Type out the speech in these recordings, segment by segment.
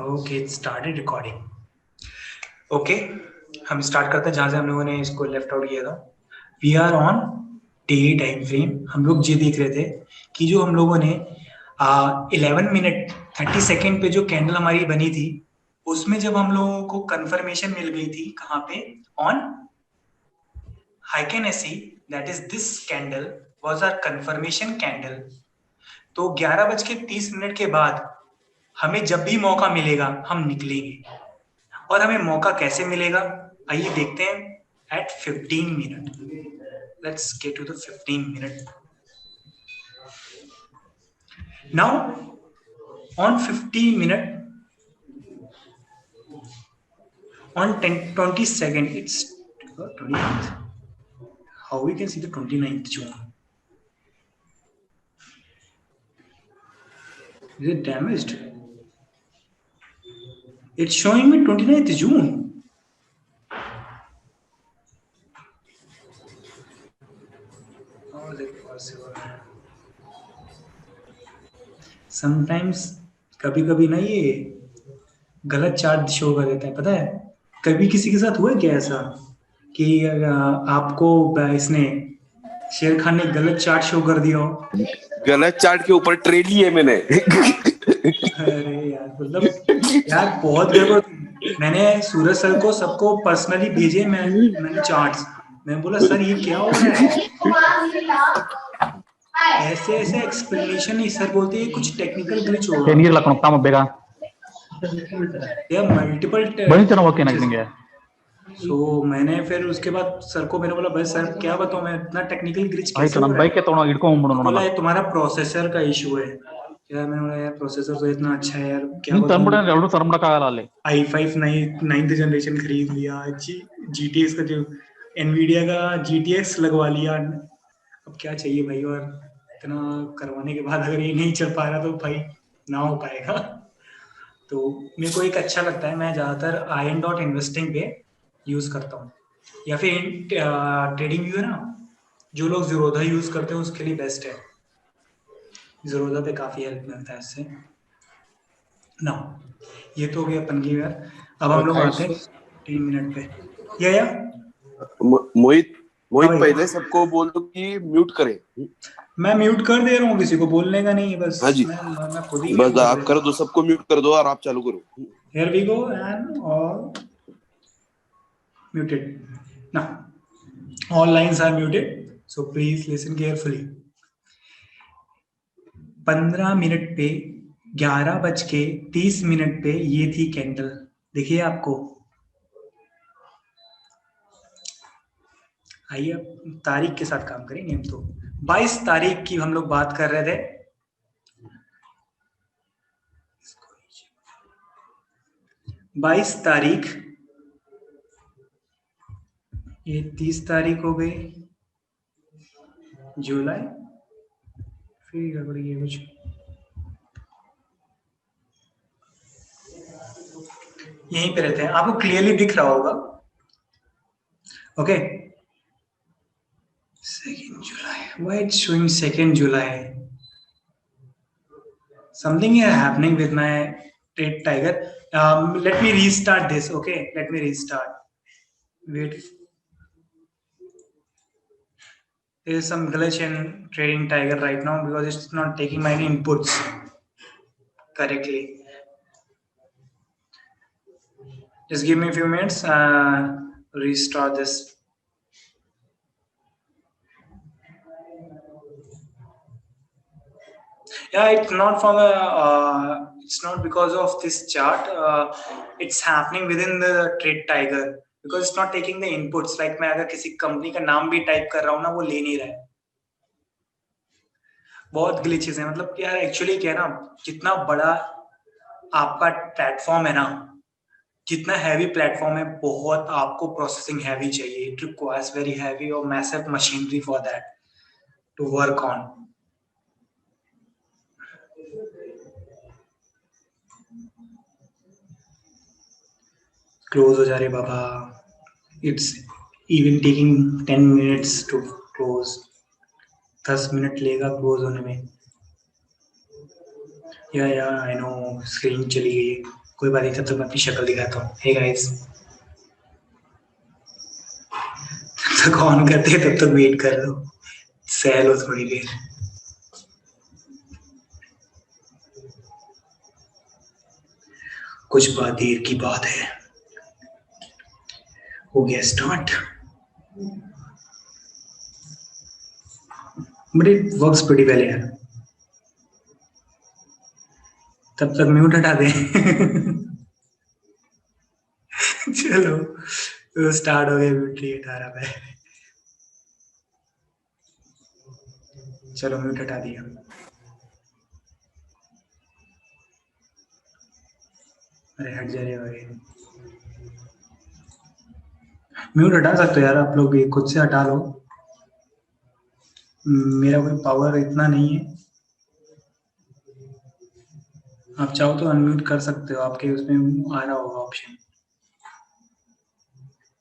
Okay, started recording. Okay, हम start करते हैं जहां से हम लोगों ने इसको लेफ्ट आउट किया था। We are on daily time frame. हम लोग ये देख रहे थे कि जो हम लोगों ने 11 मिनट 30 सेकेंड पे जो कैंडल हमारी बनी थी, उसमें जब हम लोगों को कंफर्मेशन मिल गई थी कहाँ पे, on Heiken-SE, that is this candle was our confirmation candle। तो 11:30 के बाद हमें जब भी मौका मिलेगा हम निकलेंगे। और हमें मौका कैसे मिलेगा, आइए देखते हैं। At 15 minute, let's get to the 15 minute now. On 15 minute, on 22nd, it's 29th. How we can see the 29th June? Is it damaged? It's showing me 29th June. How is it possible? Sometimes कभी कभी ना ये गलत chart show कर देता है, पता है। कभी किसी के साथ हुआ है क्या ऐसा कि आपको इसने शेर खान ने गलत चार्ट शो कर दिया हो? गलत चार्ट के ऊपर ट्रेड लिया है मैंने। अरे यार, मतलब यार बहुत गड़बड़। मैंने सूरज सर को सबको पर्सनली भेजे, मैंने चार्ट्स। मैं बोला सर ये क्या हो रहा है, ऐसे ऐसे एक्सप्लेनेशन नहीं। सर बोलते हैं कुछ टेक्निकल ग्लिच होगा। ನೀರಿಲ್ಲ ಕಣಪ್ಪ ಬೇಗ यार मल्टीपल बनी चलो ओके निकलेंगे। सो मैंने फिर उसके बाद सर को मैंने बोला भाई सर क्या बताऊं मैं, इतना टेक्निकल ग्लिच कैसे ಆಯ್ತು हो ನನ್ನ रहा है? ಬೈಕ್ ತಗೊಂಡು ಹಿಡ್ಕೊಂಡ್ಬಿಡು बोला ನೋಡೋಣ। ये तुम्हारा प्रोसेसर का इशू है। यार मैंने बोला यार प्रोसेसर तो इतना अच्छा है यार, क्या ನೀನು बताऊं। ತಂದ್ಬಿಟ್ರೆ ಎರಡು ತಂದ್ಬಿಡಕ್ಕಾಗಲ್ಲ ಅಲ್ಲಿ। i5 9th जनरेशन खरीद लिया, GTX का जो NVIDIA का GTX लगवा लिया। अब क्या चाहिए भाई, और इतना करवाने के बाद अगर ये नहीं चल पा रहा तो भाई ना हो पाएगा। तो मेरे को एक अच्छा लगता है, मैं ज़्यादातर iron.investing पे यूज़ करता हूँ, या फिर ट्रेडिंग व्यू है ना, जो लोग ज़ीरोधा यूज़ करते हैं उसके लिए बेस्ट है। ज़ीरोधा पे काफ़ी हेल्प मिलता है इससे ना। ये तो हो गया अपन की यार। अब हम लोग आते हैं 3 मिनट पे। या मोहित हाँ भाई। पहले सबको बोल दो कि म्यूट करे। मैं म्यूट कर दे रहा हूँ, किसी को बोलने का नहीं है, बस हाँ जी, मैं खुद ही बस आप कर दो, सबको म्यूट कर दो और आप चालू करो। Here we go and all muted. Now all lines are muted, so please listen carefully. 15 minute पे 11:30 पे ये थी कैंडल, देखिए आपको। आइए अब तारीख के साथ काम करेंगे हम। तो 22 तारीख की हम लोग बात कर रहे थे। 22 तारीख, ये 30 तारीख हो गई जुलाई, फिर गड़बड़ी है कुछ। यहीं पे रहते हैं, आपको क्लियरली दिख रहा होगा। Okay, 2nd July. Why it's showing 2nd July? Something is happening with my Trade Tiger. Let me restart this. Okay, let me restart. Wait. There is some glitch in Trading Tiger right now because it's not taking my inputs correctly. Just give me a few minutes. Restart this. Yeah, it's not from it's not because of this chart. It's happening within the Trade Tiger because it's not taking the inputs. Like मैं अगर किसी company का नाम भी type कर रहा हूँ ना, वो ले नहीं रहा है। बहुत ग्लिचेस हैं। मतलब यार एक्चुअली क्या है ना, जितना बड़ा आपका प्लेटफॉर्म है ना, जितना हैवी प्लेटफॉर्म है, बहुत आपको प्रोसेसिंग हैवी चाहिए। इट रिक्वायर्स वेरी हैवी और massive machinery for that to work on. Close हो जा रहे बाबा। It's even taking 10 minutes to close. 10 minute लेगा क्लोज होने में। या आई नो स्क्रीन चली गई, कोई बात नहीं, तब तक मैं अपनी शक्ल दिखाता हूँ। हे गाइस, तब तक ऑन करते हैं, तब तक वेट कर लो, सह लो थोड़ी देर। कुछ बात देर की बात है। हो गया start, but it works pretty well यार। तब तक म्यूट हटा दें। चलो तो स्टार्ट हो गया म्यूट 18 पे। चलो म्यूट हटा दिया। अरे हट जा रहे हो, म्यूट हटा सकते हो यार आप लोग भी, खुद से हटा लो, मेरा कोई पावर इतना नहीं है। आप चाहो तो अनम्यूट कर सकते हो, आपके उसमें आ रहा होगा ऑप्शन,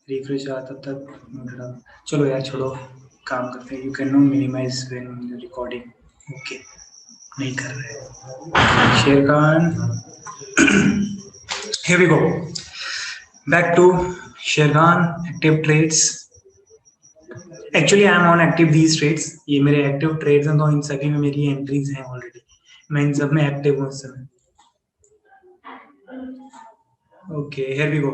रिफ्रेश आ तब तक म्यूट हटा दो। चलो यार छोड़ो, काम करते हैं। You can not minimize when recording. Okay, नहीं कर रहे। Sharekhan, here we go, back to Sharekhan active trades. Actually I am on active these trades, ये मेरे एक्टिव ट्रेड्स हैं, तो इन सभी में मेरी एंट्रीज हैं ऑलरेडी, मैं इन सब में एक्टिव हूँ इस समय। Okay, here we go.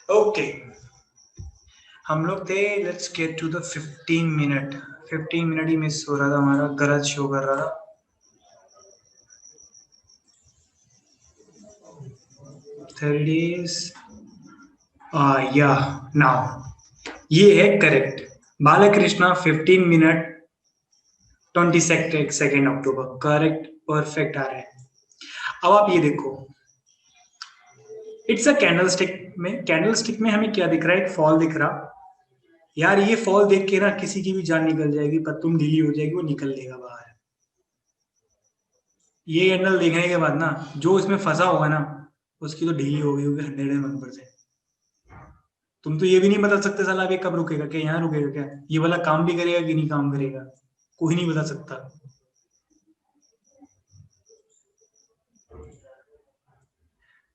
Okay, हम लोग थे, let's get to the 15 minute. 15 minute ही मिस हो रहा था हमारा, गलत शो कर रहा था। 30 days, या नाउ ये है करेक्ट। बालकृष्णा 15 मिनट 20 सेकेंड अक्टूबर, करेक्ट, परफेक्ट आ रहा है। अब आप ये देखो, इट्स अ कैंडलस्टिक में हमें क्या दिख रहा है, एक फॉल दिख रहा। यार ये फॉल देख के ना किसी की भी जान निकल जाएगी, पर तुम ढीली हो जाएगी, वो निकल लेगा बाहर। ये कैंडल देखने के बाद ना जो इसमें फंसा होगा ना, उसकी तो ढीली हो गई होगी 101%। तुम तो ये भी नहीं बता सकते साला अभी कब रुकेगा, क्या यहाँ रुकेगा, क्या ये वाला काम भी करेगा कि नहीं काम करेगा, कोई नहीं बता सकता।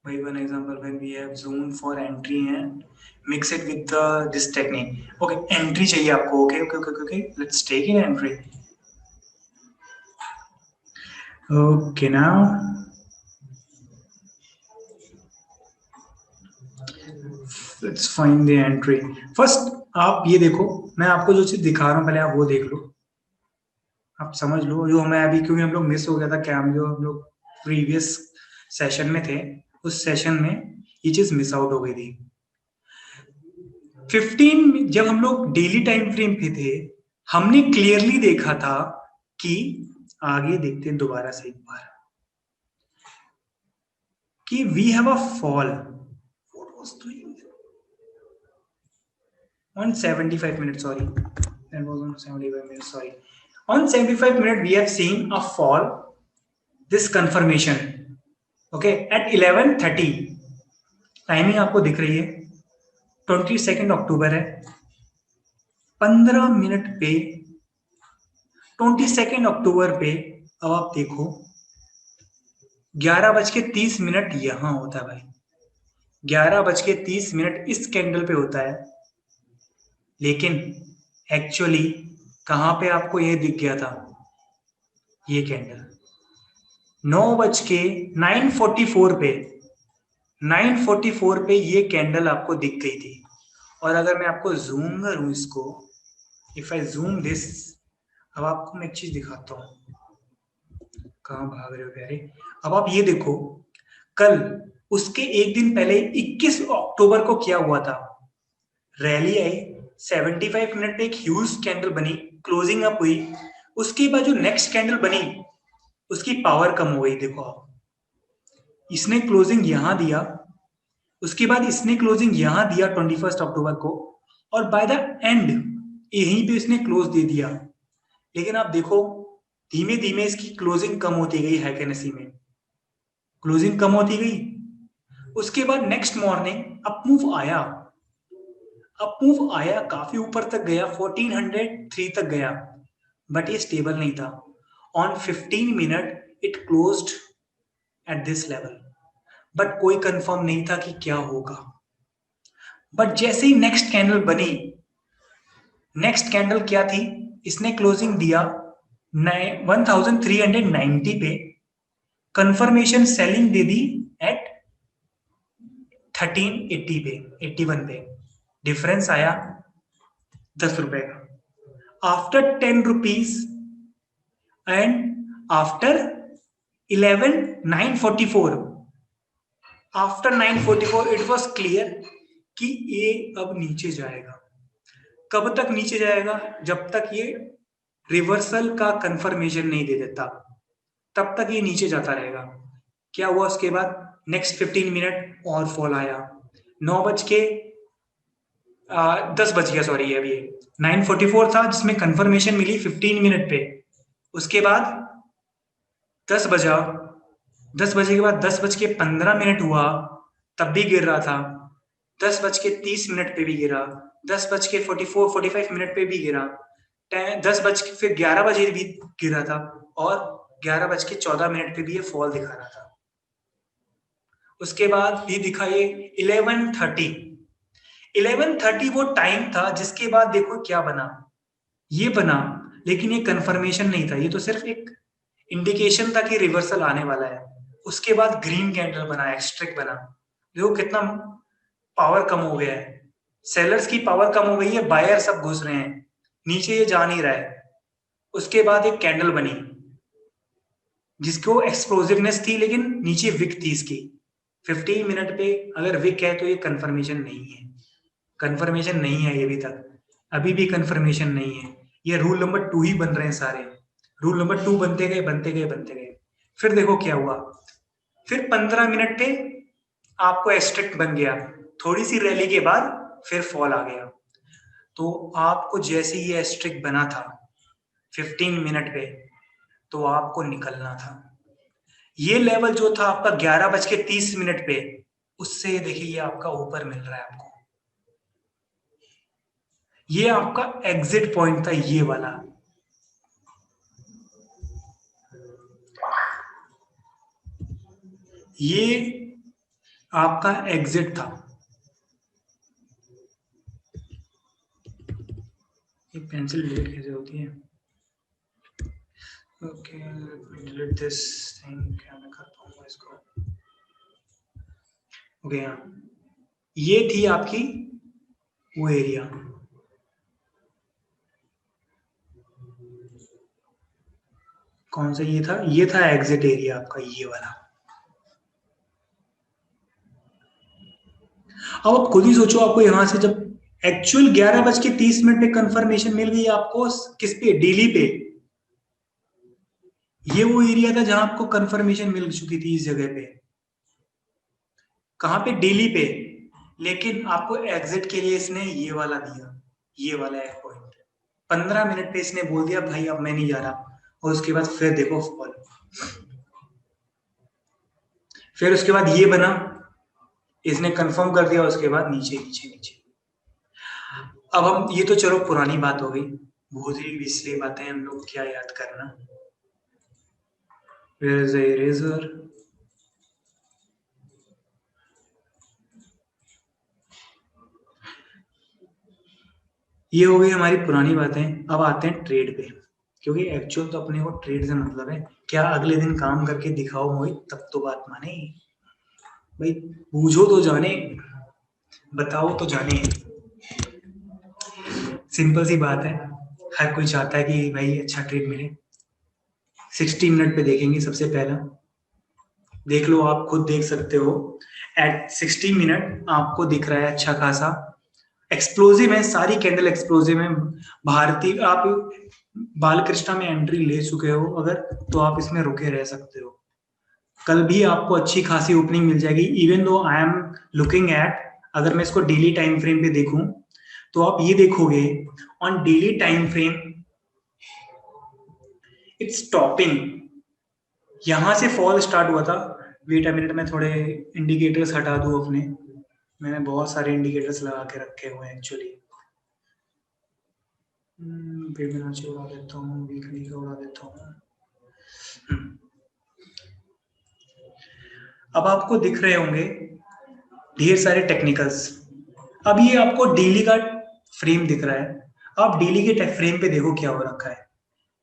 भाई one example, when we have zone for entry and mix it with this technique. Okay, entry चाहिए आपको। Okay okay okay okay, let's take in entry. Okay, now let's find the entry. First आप ये देखो, मैं आपको जो चीज दिखा रहा हूँ पहले आप वो देख लो, आप समझ लो। जो हमें अभी, क्योंकि हम लोग मिस हो गया था क्या, जो हम लोग प्रीवियस सेशन में थे, उस सेशन में ये चीज मिस आउट हो गई थी। 15 जब हम लोग डेली टाइम फ्रेम पे थे, हमने क्लियरली देखा था कि, आगे देखते हैं दोबारा से एक बार, कि we have a fall on 75 minutes, sorry, that was on 75 minutes, sorry, on 75 minute we have seen a fall, this confirmation, okay, at 11:30 timing आपको दिख रही है, 22 अक्टूबर है, 15 मिनट पे 22 अक्टूबर पे। अब आप देखो 11:30 यहां होता है भाई, 11:30 इस कैंडल पे होता है, लेकिन एक्चुअली कहां पे आपको ये दिख गया था, ये कैंडल 9:09:44 पे, 9:44 पे ये कैंडल आपको दिख गई थी। और अगर मैं आपको जूम करूं इसको, इफ आई जूम दिस, अब आपको मैं एक चीज दिखाता हूं, कहां भाग रहे हो प्यारे। अब आप ये देखो, कल उसके एक दिन पहले 21 अक्टूबर को क्या हुआ था, रैली आई, 75 मिनट पे एक ह्यूज कैंडल बनी, क्लोजिंग अप हुई, उसके बाद जो नेक्स्ट कैंडल बनी उसकी पावर कम हो गई। देखो आप, इसने क्लोजिंग यहां दिया, उसके बाद इसने क्लोजिंग यहां दिया 21 अक्टूबर को, और बाय द एंड यहीं पे इसने क्लोज दे दिया। लेकिन आप देखो धीमे धीमे इसकी क्लोजिंग कम होती गई, हैकेनेसी में क्लोजिंग कम होती गई। उसके बाद नेक्स्ट मॉर्निंग अप मूव आया, अप मूव आया, काफी ऊपर तक गया, 1403 तक गया, बट ये स्टेबल नहीं था। On 15 minute it closed at this level, but कोई कंफर्म नहीं था कि क्या होगा। बट जैसे ही नेक्स्ट कैंडल बनी, नेक्स्ट कैंडल क्या थी, इसने क्लोजिंग दिया 1390 पे, confirmation selling they the eight 1380 पे, 81 पे, डिफरेंस आया 10 रुपए का। After 10 rupees and after 944, after 944 it was clear कि ये अब नीचे जाएगा। कब तक नीचे जाएगा? जब तक ये रिवर्सल का कंफर्मेशन नहीं दे देता, तब तक ये नीचे जाता रहेगा। क्या हुआ उसके बाद? नेक्स्ट 15 मिनट और फॉल आया, 10 बज गया, सॉरी, अभी 944 था जिसमें कंफर्मेशन मिली 15 मिनट पे। उसके बाद 10 बजा, 10 बजे के बाद 10:15 हुआ, तब भी गिर रहा था। 10:30 पे भी गिरा, 10:45 पे भी गिरा, 10 बज के फिर 11 बजे भी गिरा था, और 11:14 पे भी ये फॉल दिखा रहा था। उसके बाद भी दिखा ये 11:30 वो टाइम था जिसके बाद देखो क्या बना, ये बना, लेकिन ये कंफर्मेशन नहीं था, ये तो सिर्फ एक इंडिकेशन था कि रिवर्सल आने वाला है। उसके बाद ग्रीन कैंडल बना, एक्सट्रिक बना, देखो कितना पावर कम हो गया है, सेलर्स की पावर कम हो गई है, बायर सब घुस रहे हैं, नीचे ये जा नहीं रहा है। उसके बाद एक कैंडल बनी जिसको एक्सप्लोसिवनेस थी, लेकिन नीचे विक थी इसकी। 15 मिनट पे अगर विक है तो ये कंफर्मेशन नहीं है, कंफर्मेशन नहीं है ये भी तक, अभी भी कंफर्मेशन नहीं है। ये रूल नंबर 2 ही बन रहे हैं सारे, रूल नंबर 2 बनते गए बनते गए बनते गए। फिर देखो क्या हुआ, फिर 15 मिनट पे आपको एक्सट्रिक्ट बन गया, थोड़ी सी रैली के बाद फिर फॉल आ गया। तो आपको जैसे ही एक्सट्रिक्ट बना था 15 मिनट पे, तो आपको निकलना था। ये लेवल जो था आपका 11:30 पे, उससे देखिए ये आपका ऊपर मिल रहा है आपको, ये आपका एग्जिट पॉइंट था, ये वाला। ये आपका एग्जिट था। ये पेंसिल डिलीट कैसे होती है? ओके, डिलीट दिस थिंग, क्या मैं कर पाऊंगा इसको? ओके, ये थी आपकी वो एरिया, कौन सा ये था? ये था एग्जिट एरिया आपका, ये वाला। अब आप खुद ही सोचो, आपको यहां से जब एक्चुअल 11:30 पे कंफर्मेशन मिल गई आपको, किस पे? डेली पे। ये वो एरिया था जहां आपको कंफर्मेशन मिल चुकी थी इस जगह पे। कहां पे? डेली पे। लेकिन आपको एग्जिट के लिए इसने ये वाला दिया, ये वाला एक पॉइंट। 15 मिनट पे इसने बोल दिया भाई अब मैं नहीं जा रहा, और उसके बाद फिर देखो फॉल। फिर उसके बाद ये बना, इसने कंफर्म कर दिया, उसके बाद नीचे नीचे नीचे। अब हम, ये तो चलो पुरानी बात हो गई, बहुत ही पिछली बातें हम लोग क्या याद करना। Where is the eraser? ये हो गई हमारी पुरानी बातें। अब आते हैं ट्रेड पे, क्योंकि एक्चुअल तो अपने को ट्रेड से मतलब है। क्या अगले दिन काम करके दिखाओ मोहित, तब तो बात माने भाई, पूछो तो जाने, बताओ तो जाने। सिंपल सी बात है, हर कोई चाहता है कि भाई अच्छा ट्रेड मिले। 60 मिनट पे देखेंगे सबसे पहला, देख लो, आप खुद देख सकते हो। एट 60 मिनट आपको दिख रहा है अच्छा खासा एक्सप्लोजिव है, सारी कैंडल एक्सप्लोजिव है। भारतीय, आप बालकृष्णा में एंट्री ले चुके हो अगर, तो आप इसमें रुके रह सकते हो। कल भी आपको अच्छी खासी ओपनिंग मिल जाएगी, even though I am looking at, अगर मैं इसको डेली टाइम फ्रेम पे देखूं, तो आप ये देखोगे on daily time frame it's topping. यहां से फॉल स्टार्ट हुआ था। वेट अ मिनट, मैं थोड़े इंडिकेटर्स हटा दूं अपने। मैंने बहुत सारे इंडिकेटर्स लगा के रखे हुए हैं एक्चुअली। फिबोनाची उड़ा देता हूँ, वीकली का उड़ा देता हूँ। अब आपको दिख रहे होंगे ढेर सारे टेक्निकल्स। अब ये आपको डेली का फ्रेम दिख रहा है, आप डेली के फ्रेम पे देखो क्या हो रखा है।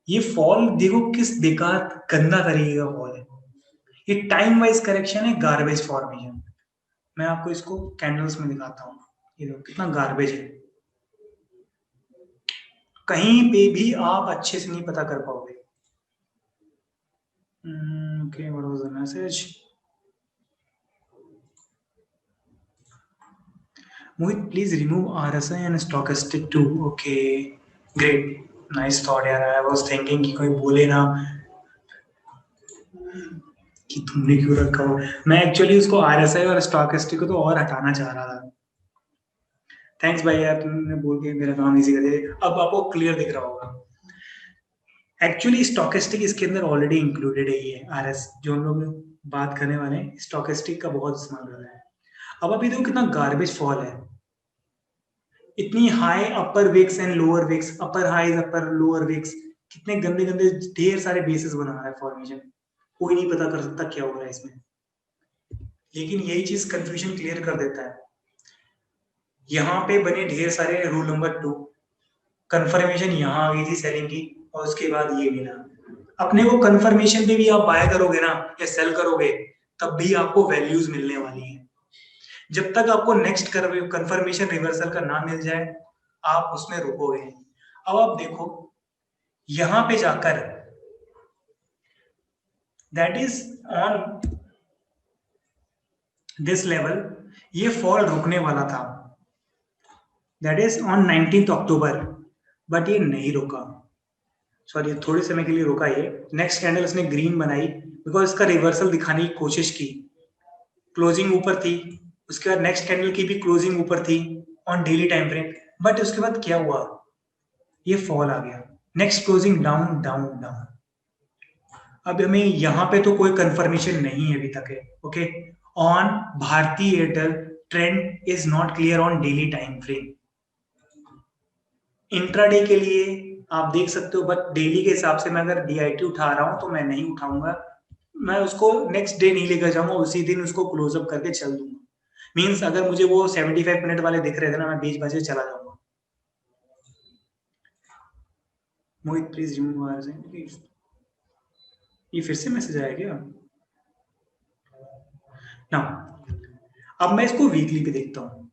ये फॉल देखो किस बेकार गंदा तरीके का फॉल है। ये टाइम वाइज करेक्शन है, गार्बेज फॉर्मेशन। मैं आपको इसको कैंडल्स में दिखाता हूँ, ये देखो कितना गार्बेज है। कहीं पे भी आप अच्छे से नहीं पता कर पाओगे। Okay, what was the message? Mohit please remove RSI and stochastic too. Okay great, nice thought यार। आई वाज थिंकिंग कि कोई बोले ना कि तुमने क्यों रखा हो। मैं एक्चुअली उसको आरएसआई और स्टोकेस्टिक को तो और हटाना चाह रहा था। थैंक्स भाई यार, तुमने बोल के मेरा काम इजी कर दिया। अब आपको क्लियर दिख रहा होगा। एक्चुअली स्टोकेस्टिक इसके अंदर ऑलरेडी इंक्लूडेड है। ये आरएस जो हम लोग बात करने वाले हैं, स्टोकेस्टिक का बहुत इस्तेमाल कर रहा है। अब अभी देखो कितना गार्बेज फॉल है। इतनी high upper wicks and lower wicks, upper highs upper lower wicks, कितने गंदे गंदे ढेर सारे बेसिस बना रहा है फॉर्मेशन। कोई नहीं पता कर सकता क्या हो रहा है इसमें, लेकिन यही चीज कंफ्यूजन क्लियर कर देता है। यहाँ पे बने ढेर सारे रूल नंबर 2, कंफर्मेशन यहाँ आ गई थी सेलिंग की, और उसके बाद ये मिला। अपने को कंफर्मेशन पे भी आप बाय करोगे ना या सेल करोगे, तब भी आपको वैल्यूज मिलने वाली है। जब तक आपको नेक्स्ट कंफर्मेशन रिवर्सल का ना मिल जाए, आप उसमें रुकोगे। अब आप देखो यहां पे जाकर, that is on this level, ये फॉल रुकने वाला था, that is on 19 October, but ये नहीं रुका। सॉरी, थोड़े समय के लिए रुका ये। नेक्स्ट कैंडल इसने ग्रीन बनाई बिकॉज इसका रिवर्सल दिखाने की कोशिश की। क्लोजिंग ऊपर थी, उसके बाद नेक्स्ट कैंडल की भी क्लोजिंग ऊपर थी on daily time frame, but उसके बाद क्या हुआ, ये फॉल आ गया। Next closing down down down. अब हमें यहाँ पे तो कोई कंफर्मेशन नहीं है अभी तक है। Okay, on Bharti Airtel trend is not clear on daily time frame. Intraday के लिए आप देख सकते हो, बट डेली के हिसाब से मैं अगर डीआईटी उठा रहा हूं तो मैं नहीं उठाऊंगा। मैं उसको नेक्स्ट डे नहीं लेकर जाऊंगा, उसी दिन उसको क्लोजअप करके चल दूंगा। मींस अगर मुझे वो 75 मिनट वाले दिख रहे थे ना, मैं बीच बजे चला जाऊंगा। मोहित प्लीज रिमूव, ये फिर से मैसेज आया क्या ना? अब मैं इसको वीकली पे देखता हूँ,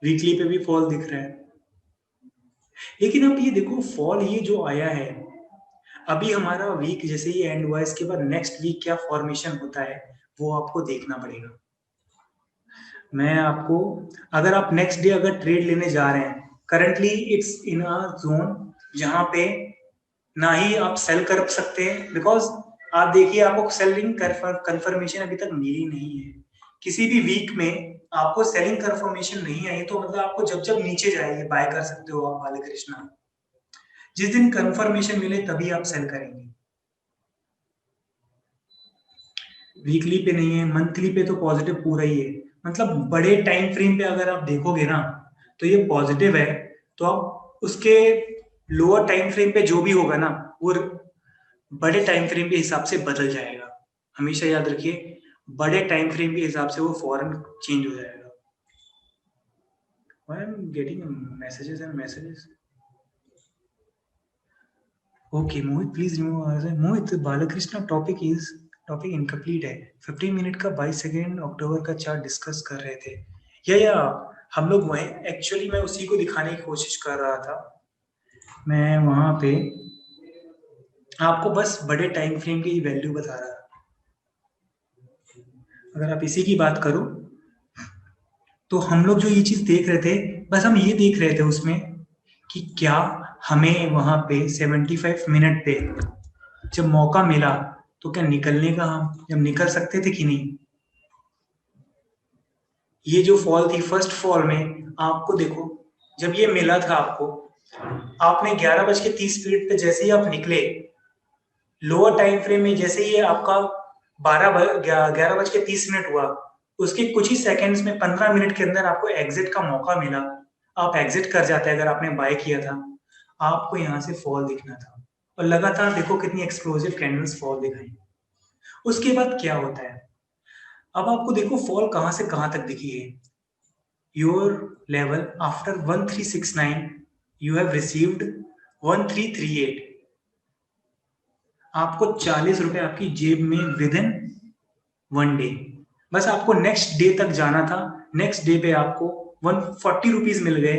वीकली पे भी फॉल दिख रहा है। लेकिन अब ये देखो फॉल ये जो आया है, अभी हमारा वीक जैसे ही एंड हुआ, इसके बाद नेक्स्ट वीक क्या फॉर्मेशन होता है वो आपको देखना पड़ेगा। मैं आपको, अगर आप नेक्स्ट डे अगर ट्रेड लेने जा रहे हैं, currently it's in a zone जहां पे ना ही आप सेल कर सकते हैं, बिकॉज आप देखिए आपको सेलिंग कंफर्मेशन अभी तक मिली नहीं है। किसी भी वीक में आपको सेलिंग कंफर्मेशन नहीं आई तो मतलब आपको जब जब नीचे जाएगी बाय कर सकते हो आप बाले कृष्णा। जिस दिन कंफर्मेशन मिले तभी आप सेल करेंगे। वीकली पे नहीं है, मंथली पे तो पॉजिटिव पूरा ही है। मतलब बड़े टाइम फ्रेम पे अगर आप देखोगे ना तो ये पॉजिटिव है, तो आप उसके लोअर टाइम फ्रेम पे जो भी होगा ना वो बड़े टाइम फ्रेम के हिसाब से बदल जाएगा। हमेशा याद रखिए, बड़े टाइम फ्रेम के हिसाब से वो फौरन चेंज हो जाएगा। Why I'm getting messages and messages? Okay, Mohit, please remove. Mohit, Balkrishna topic incomplete है। 15 मिनट का 22 सेकेंड अक्टूबर का चार्ट डिस्कस कर रहे थे, या हम लोग वहीं, एक्चुअली मैं उसी को दिखाने की कोशिश कर रहा था। मैं वहां पे आपको बस बड़े टाइम फ्रेम की वैल्यू बता रहा था। अगर आप इसी की बात करो तो हम लोग जो ये चीज देख रहे थे, बस हम ये देख रहे थे उसमें कि क्या हमें वहां पे 75 मिनट पे जब मौका मिला तो क्या निकलने का, हम जब निकल सकते थे कि नहीं। ये जो फॉल थी फर्स्ट फॉल में, आपको देखो जब ये मिला था आपको, आपने 11:30 पे जैसे ही आप निकले, लोअर टाइम फ्रेम में जैसे ही आपका 11:30 हुआ, उसके कुछ ही सेकंड्स में 15 मिनट के अंदर आपको एग्जिट का मौका मिला, आप एग्जिट कर जाते अगर आपने बाय किया था, आपको यहाँ से फॉल दिखना था और लगातार देखो कितनी एक्सप्लोसिव कैंडल्स फॉल दिखाई। उसके बाद क्या होता है, अब आपको देखो फॉल कहां से कहां तक दिखी है। Your level after 1369 you have received 1338, आपको 40 रुपए आपकी जेब में विद इन 1 डे। बस आपको नेक्स्ट डे तक जाना था, नेक्स्ट डे पे आपको 140 रुपीज मिल गए।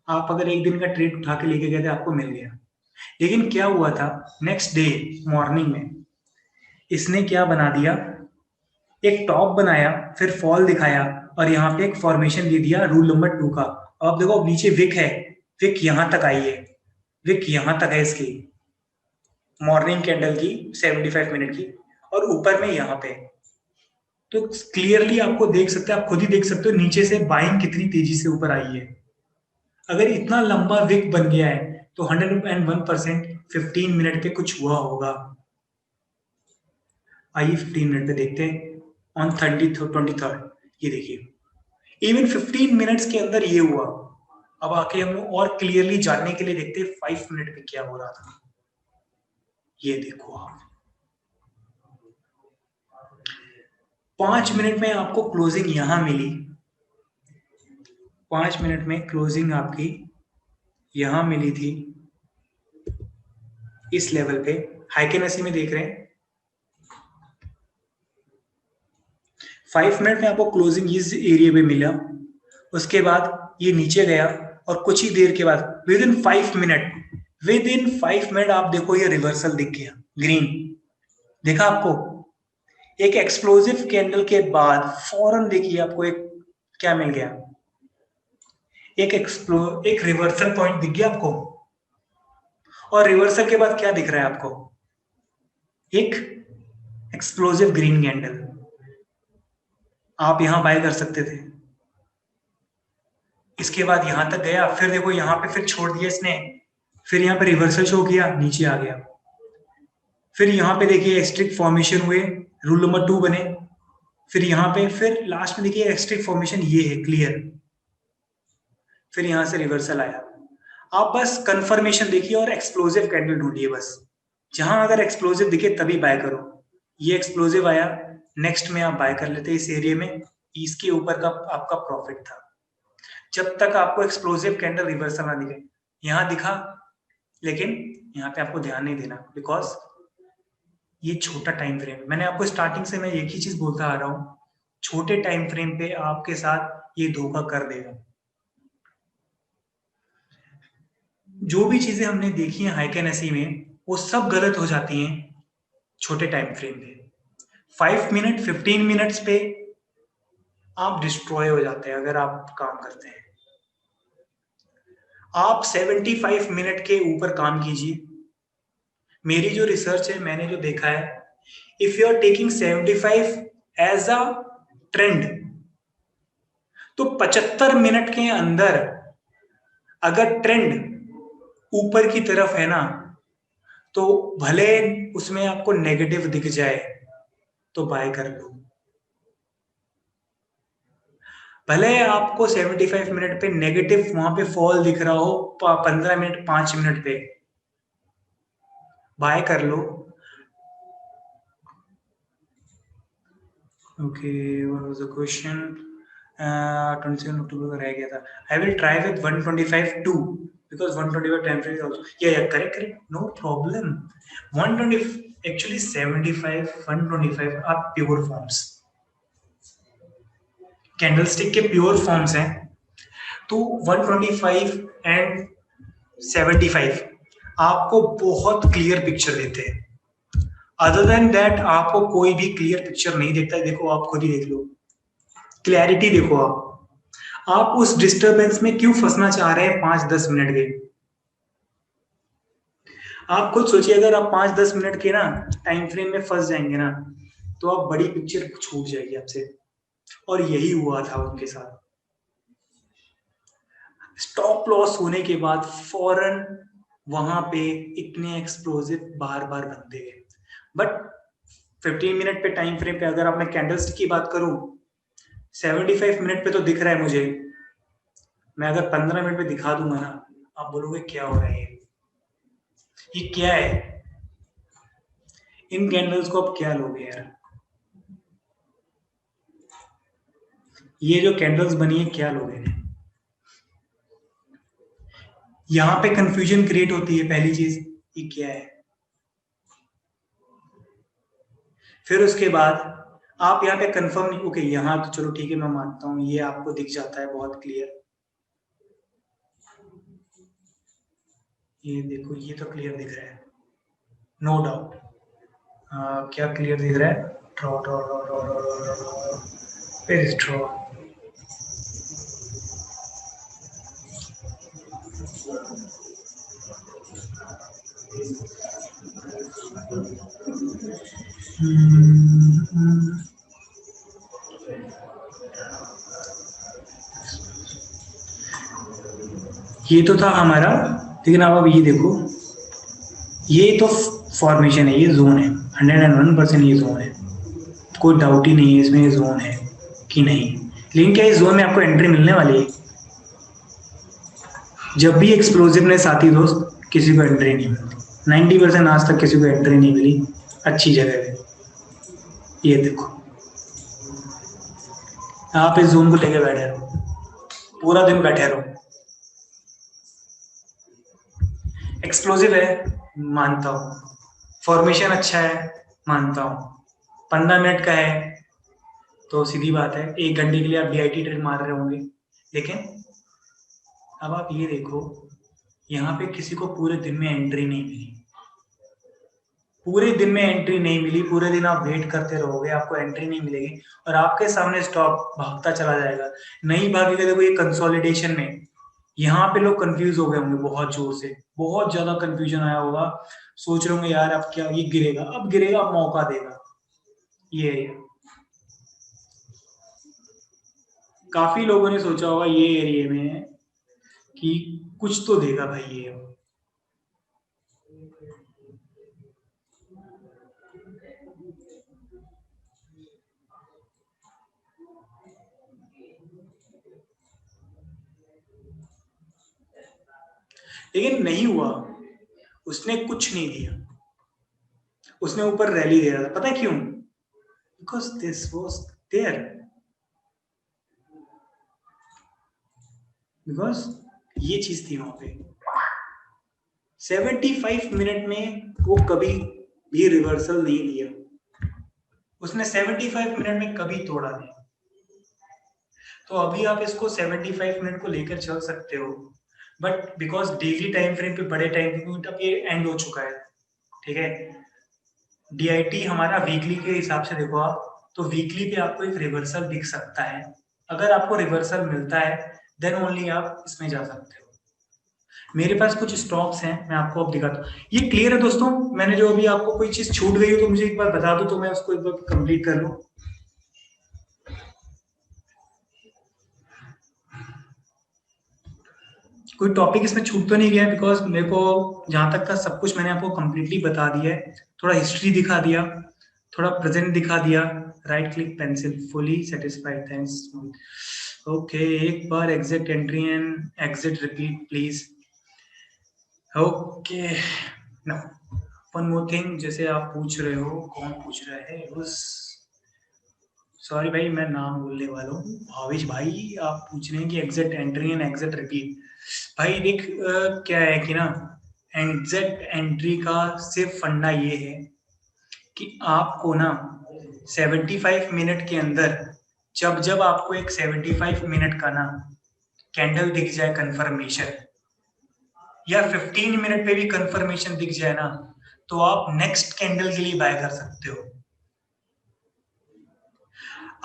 आप अगर एक दिन का ट्रेड उठा के लेके गए थे आपको मिल गया। लेकिन क्या हुआ था, नेक्स्ट डे मॉर्निंग में इसने क्या बना दिया, एक टॉप बनाया, फिर फॉल दिखाया और यहाँ पे एक फॉर्मेशन दे दिया रूल नंबर 2 का। अब देखो नीचे विक है, विक यहां तक आई है, विक यहां तक है इसकी मॉर्निंग कैंडल की 75 मिनट की, और ऊपर में यहाँ पे तो क्लियरली आपको देख सकते हैं, आप खुद ही देख सकते हो नीचे से बाइंग कितनी तेजी से ऊपर आई है। अगर इतना लंबा विक बन गया है तो 101% 15 मिनट पे कुछ हुआ होगा। आइए 15 मिनट पे देखते हैं ऑन 23rd, ये देखिए इवन 15 मिनट्स के अंदर ये हुआ। अब आके हम और क्लियरली जानने के लिए देखते हैं 5 मिनट में क्या हो रहा था। ये देखो आप 5 मिनट में आपको क्लोजिंग यहां मिली, 5 मिनट में क्लोजिंग आपकी यहां मिली थी इस लेवल पे, हाइकेनेसी में देख रहे हैं 5 मिनट में आपको क्लोजिंग इस एरिया पे मिला। उसके बाद ये नीचे गया और कुछ ही देर के बाद विद इन 5 मिनट आप देखो ये रिवर्सल दिख गया ग्रीन, देखा आपको एक एक्सप्लोसिव कैंडल के बाद फौरन देखिए आपको एक क्या मिल गया, एक रिवर्सल पॉइंट दिख गया आपको। और रिवर्सल के बाद क्या दिख रहा है आपको, एक एक्सप्लोसिव ग्रीन कैंडल। आप यहां बाय कर सकते थे, इसके बाद यहां तक गया, फिर देखो यहां पे फिर छोड़ दिया इसने, फिर यहां पे रिवर्सल शो किया, नीचे आ गया, फिर यहां पे देखिए एक्सट्रिक फॉर्मेशन हुए, रूल नंबर 2 बने, फिर यहां पे फिर लास्ट में देखिए एक्सट्रिक फॉर्मेशन ये है क्लियर, फिर यहां से रिवर्सल आया। आप बस कंफर्मेशन देखिए और एक्सप्लोसिव कैंडल ढूंढिए बस, जहां अगर एक्सप्लोसिव दिखे तभी बाय करो। ये एक्सप्लोसिव आया, नेक्स्ट में आप बाय कर लेते इस एरिया में, इसके ऊपर का आपका प्रॉफिट था। जब तक आपको एक्सप्लोसिव कैंडल रिवर्सल ना दिखे, यहां दिखा लेकिन यहाँ पे आपको ध्यान नहीं देना, बिकॉज ये छोटा टाइम फ्रेम, मैंने आपको स्टार्टिंग से मैं एक ही चीज बोलता आ रहा हूं, छोटे टाइम फ्रेम पे आपके साथ ये धोखा कर देगा। जो भी चीजें हमने देखी हैं हाइकेनेसी में वो सब गलत हो जाती हैं छोटे टाइम फ्रेम पे। 5 मिनट 15 मिनट्स पे आप डिस्ट्रॉय हो जाते हैं अगर आप काम करते हैं। आप 75 मिनट के ऊपर काम कीजिए। मेरी जो रिसर्च है, मैंने जो देखा है, if you are taking 75 as a trend, तो 75 मिनट के अंदर अगर ट्रेंड ऊपर की तरफ है ना, तो भले उसमें आपको नेगेटिव दिख जाए तो बाय कर लो। भले आपको 75 मिनट पे नेगेटिव वहां पे फॉल दिख रहा हो, 15 मिनट 5 मिनट पे बाय कर लो। Okay, what was the question? 27 अक्टूबर को रह गया था। I will try with 125 too, because 125 time frame is also, yeah, correct, no problem. 120 actually 75 125 are pure forms, candlestick के प्योर फॉर्म्स हैं। तो 125 एंड 75 आपको बहुत क्लियर पिक्चर देते हैं। अदर देन दैट आपको कोई भी क्लियर पिक्चर नहीं देता है। देखो आप खुद ही देख लो, क्लैरिटी देखो आप उस डिस्टरबेंस में क्यों फंसना चाह रहे हैं 5-10 मिनट के। आप खुद सोचिए, अगर आप 5-10 मिनट के ना टाइम फ्रेम में फंस जाएंगे ना, तो आप बड़ी पिक्चर छूट जाएगी आपसे। और यही हुआ था उनके साथ। स्टॉप लॉस होने के बाद फौरन वहां पे इतने एक्सप्लोसिव बार बार बनते हैं। बट 15 मिनट पे टाइम फ्रेम पे अगर आप मैं कैंडलस्टिक की बात करूं, 75 मिनट पे तो दिख रहा है मुझे, मैं अगर 15 मिनट पे दिखा दूंगा ना, आप बोलोगे क्या हो रहा है ये क्या है? इन कैंडल्स को आप क्या लोगे यार? ये जो कैंडल्स बनी है क्या लोगे? यहां पे कंफ्यूजन क्रिएट होती है पहली चीज, ये क्या है। फिर उसके बाद आप यहाँ पे कंफर्म नहीं, ओके यहाँ तो चलो ठीक है मैं मानता हूँ, ये आपको दिख जाता है बहुत क्लियर, ये देखो ये तो क्लियर दिख रहा है, नो डाउट। क्या क्लियर दिख रहा है? Draw draw draw draw draw draw draw, फिर ड्रॉ। ये तो था हमारा, लेकिन अब ये देखो, ये तो फॉर्मेशन है, ये जोन है, 101% ये जोन है, कोई डाउट ही नहीं है इसमें, ये जोन है कि नहीं। लेकिन क्या इस जोन में आपको एंट्री मिलने वाली है? जब भी एक्सप्लोसिवनेस आती दोस्त, किसी को एंट्री नहीं मिलती, 90% आज तक किसी को एंट्री नहीं मिली अच्छी जगह पे। ये देखो, आप इस जोन को लेके बैठे रहो, पूरा दिन बैठे रहो। एक्सप्लोसिव है मानता हूँ, फॉर्मेशन अच्छा है मानता हूँ, 15 मिनट का है तो सीधी बात है 1 घंटे के लिए आप DIT ट्रेड मार रहे होंगे। लेकिन अब आप ये देखो, यहाँ पे किसी को पूरे दिन में एंट्री नहीं मिली, पूरे दिन में एंट्री नहीं मिली, पूरे दिन आप वेट करते रहोगे, आपको एंट्री नहीं मिलेगी और आपके सामने स्टॉक भागता चला जाएगा, नहीं भागेगा। देखो ये कंसोलिडेशन में यहाँ पे लोग कंफ्यूज हो गए होंगे बहुत जोर से, बहुत ज्यादा कंफ्यूजन आया होगा, सोच रहे होंगे यार अब क्या, ये गिरेगा, अब गिरेगा, अब मौका देगा। ये काफी लोगों ने सोचा होगा ये एरिया में कि कुछ तो देगा भाई ये। लेकिन नहीं हुआ, उसने कुछ नहीं दिया, उसने ऊपर रैली दे रहा था, पता है क्यों? Because this was there, because ये चीज थी वहां पे। 75 मिनट में वो कभी भी रिवर्सल नहीं दिया, उसने 75 मिनट में कभी तोड़ा नहीं। तो अभी आप इसको 75 मिनट को लेकर चल सकते हो, but because daily time frame पे, बड़े टाइम फ्रेम पे अब ये एंड हो चुका है, ठीक है। DIT हमारा वीकली के हिसाब से देखो आप, तो वीकली पे आपको एक रिवर्सल दिख सकता है, अगर आपको रिवर्सल मिलता है देन ओनली आप इसमें जा सकते हो। मेरे पास कुछ स्टॉक्स हैं, मैं आपको अब दिखाता हूँ। ये क्लियर है दोस्तों? मैंने जो अभी आपको कोई चीज छूट गई हो तो मुझे एक बार बता दो, तो मैं उसको एक बार कंप्लीट कर लूं। कोई टॉपिक इसमें छूट तो नहीं गया? बिकॉज मेरे को जहां तक का सब कुछ मैंने आपको कंप्लीटली बता दिया है, थोड़ा हिस्ट्री दिखा दिया, थोड़ा प्रेजेंट दिखा दिया। Right click pencil, fully satisfied, thanks. Okay, एक बार exit entry and exit repeat please. Okay, no one more thing, जैसे आप पूछ रहे हो, कौन पूछ रहा है उस, सॉरी भाई मैं नाम बोलने वाला हूँ, भावेश भाई आप पूछ रहे हैं कि exit entry and exit repeat. भाई देख क्या है कि ना, एग्जिट एंट्री का सिर्फ फंडा ये है कि आपको ना 75 मिनट के अंदर, जब जब आपको एक 75 मिनट का ना कैंडल दिख जाए कंफर्मेशन, या 15 मिनट पे भी कंफर्मेशन दिख जाए ना, तो आप नेक्स्ट कैंडल के लिए बाय कर सकते हो।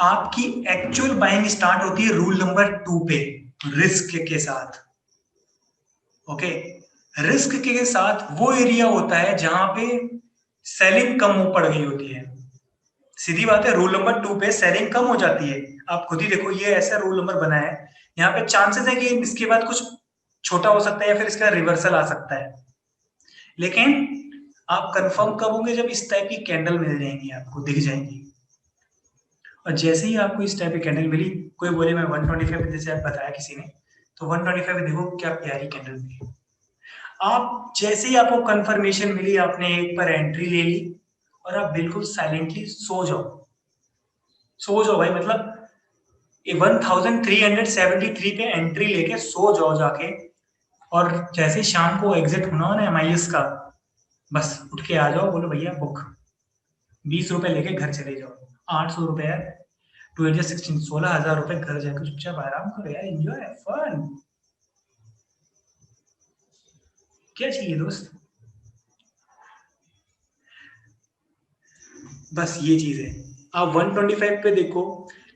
आपकी एक्चुअल बाइंग स्टार्ट होती है रूल नंबर 2 पे, रिस्क के साथ। ओके, रिस्क के साथ वो एरिया होता है जहां पे सेलिंग कम पड़ गई होती है। सीधी बात है, रूल नंबर 2 पे सेलिंग कम हो जाती है। आप खुद ही देखो, ये ऐसा रूल नंबर बना है, यहाँ पे चांसेस है कि इसके बाद कुछ छोटा हो सकता है या फिर इसका रिवर्सल आ सकता है। लेकिन आप कंफर्म कब होंगे? जब इस टाइप की कैंडल मिल जाएंगी, आपको दिख जाएंगी। और जैसे ही आपको इस टाइप की कैंडल मिली, कोई बोले मैं 125 पे, जैसे आप बताया किसी ने, तो 125 पे देखो क्या प्यारी कैंडल मिली। आप जैसे ही आपको कंफर्मेशन मिली, आपने एक पर एंट्री ले ली और आप बिल्कुल साइलेंटली सो जाओ। सो जाओ भाई, मतलब 1373 पे एंट्री लेके सो जाओ जाके। और जैसे ही शाम को एग्जिट होना हो ना MIS का, बस उठ के आ जाओ, बोलो भैया बुक, 20 रुपए लेके घर चले जाओ। 800 रुपए है, 2 16, 16,000 रुपए, घर जाकर चुपचाप आराम करो यार, एंजॉय फन। क्या चाहिए दोस्त? बस ये चीज है। आप 125 पे देखो,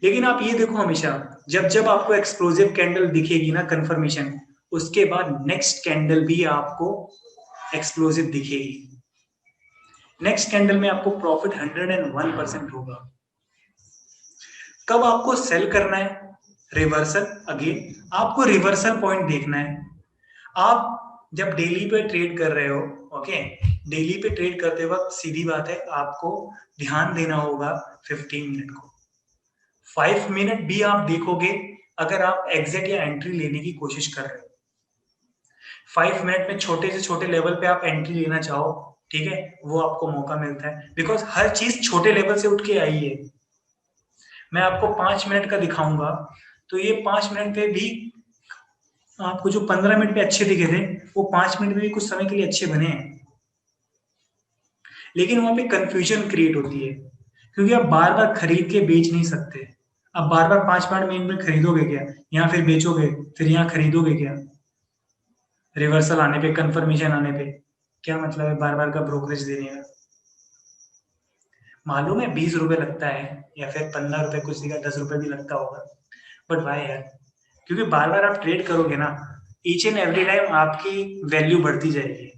लेकिन आप ये देखो हमेशा, जब जब आपको एक्सप्लोसिव कैंडल दिखेगी ना कंफर्मेशन, उसके बाद नेक्स्ट कैंडल भी आपको एक्सप्लोसिव दिखेगी। नेक्स्ट कैंडल में आपको प्रॉफिट 101% होगा। कब आपको सेल करना है? रिवर्सल, अगेन आपको रिवर्सल पॉइंट देखना है। आप जब डेली पे ट्रेड कर रहे हो, ओके, डेली पे ट्रेड करते वक्त सीधी बात है, आपको ध्यान देना होगा 15 मिनट को। 5 मिनट भी आप देखोगे अगर आप एग्जिट या एंट्री लेने की कोशिश कर रहे हो। 5 मिनट में छोटे से छोटे लेवल पे आप एंट्री लेना चाहो, ठीक है, वो आपको मौका मिलता है, बिकॉज हर चीज छोटे लेवल से उठ के आई है। मैं आपको 5 मिनट का दिखाऊंगा, तो ये 5 मिनट पे भी आपको जो 15 मिनट पे अच्छे दिखे थे, वो 5 मिनट में भी कुछ समय के लिए अच्छे बने हैं। लेकिन वहां पे कंफ्यूजन क्रिएट होती है, क्योंकि आप बार बार खरीद के बेच नहीं सकते। आप बार बार 5 मिनट में खरीदोगे क्या, यहाँ फिर बेचोगे, फिर यहाँ खरीदोगे क्या? रिवर्सल आने पे, कंफर्मेशन आने पे क्या मतलब है बार बार का ब्रोकरेज देने का? मालूम है 20 रुपए लगता है, या फिर 15 रुपए, कुछ जगह 10 रुपए भी लगता होगा, बट वाई यार? क्योंकि बार बार आप ट्रेड करोगे ना, ईच एंड एवरी टाइम आपकी वैल्यू बढ़ती जाएगी।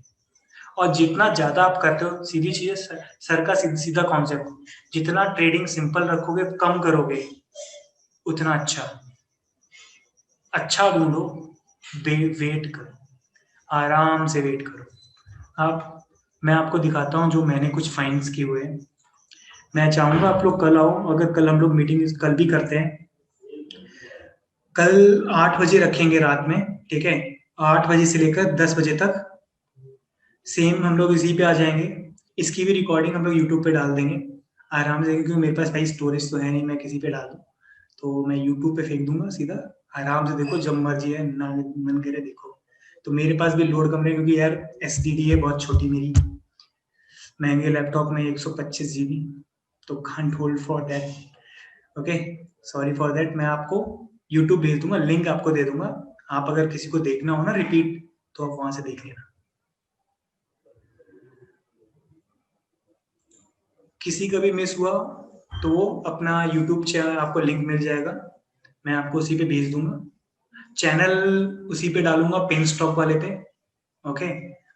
और जितना ज्यादा आप करते हो, सीधी चीज है, सर का सीधा कॉन्सेप्ट, जितना ट्रेडिंग सिंपल रखोगे, कम करोगे, उतना अच्छा। अच्छा ढूंढो, वेट करो, आराम से वेट करो। आप, मैं आपको दिखाता हूँ जो मैंने कुछ फाइंड्स किए हुए हैं। मैं चाहूंगा आप लोग कल आओ, अगर कल हम लोग मीटिंग कल भी करते हैं, कल 8 बजे रखेंगे रात में, ठीक है, 8 बजे से लेकर 10 बजे तक सेम हम लोग इसी पे आ जाएंगे। इसकी भी रिकॉर्डिंग हम लोग यूट्यूब पे डाल देंगे आराम से, क्योंकि मेरे पास भाई स्टोरेज तो है नहीं, मैं किसी पे डाल दूँ तो मैं यूट्यूब पे फेंक दूंगा सीधा। आराम से देखो, जब मर्जी है ना, मन करे देखो। तो मेरे पास भी लोड कम है, क्योंकि यार SSD है बहुत छोटी मेरी, महंगे लैपटॉप में 125 GB, तो can't hold for that. Okay, sorry for that. मैं आपको यूट्यूब भेज दूंगा, लिंक आपको दे दूंगा। आप अगर किसी को देखना हो ना रिपीट, तो आप वहां से देख लेना। किसी का भी मिस हुआ तो वो अपना यूट्यूब चैनल, आपको लिंक मिल जाएगा, मैं आपको उसी पे भेज दूंगा। चैनल उसी पे डालूंगा, पिन स्टॉक वाले पे। ओके,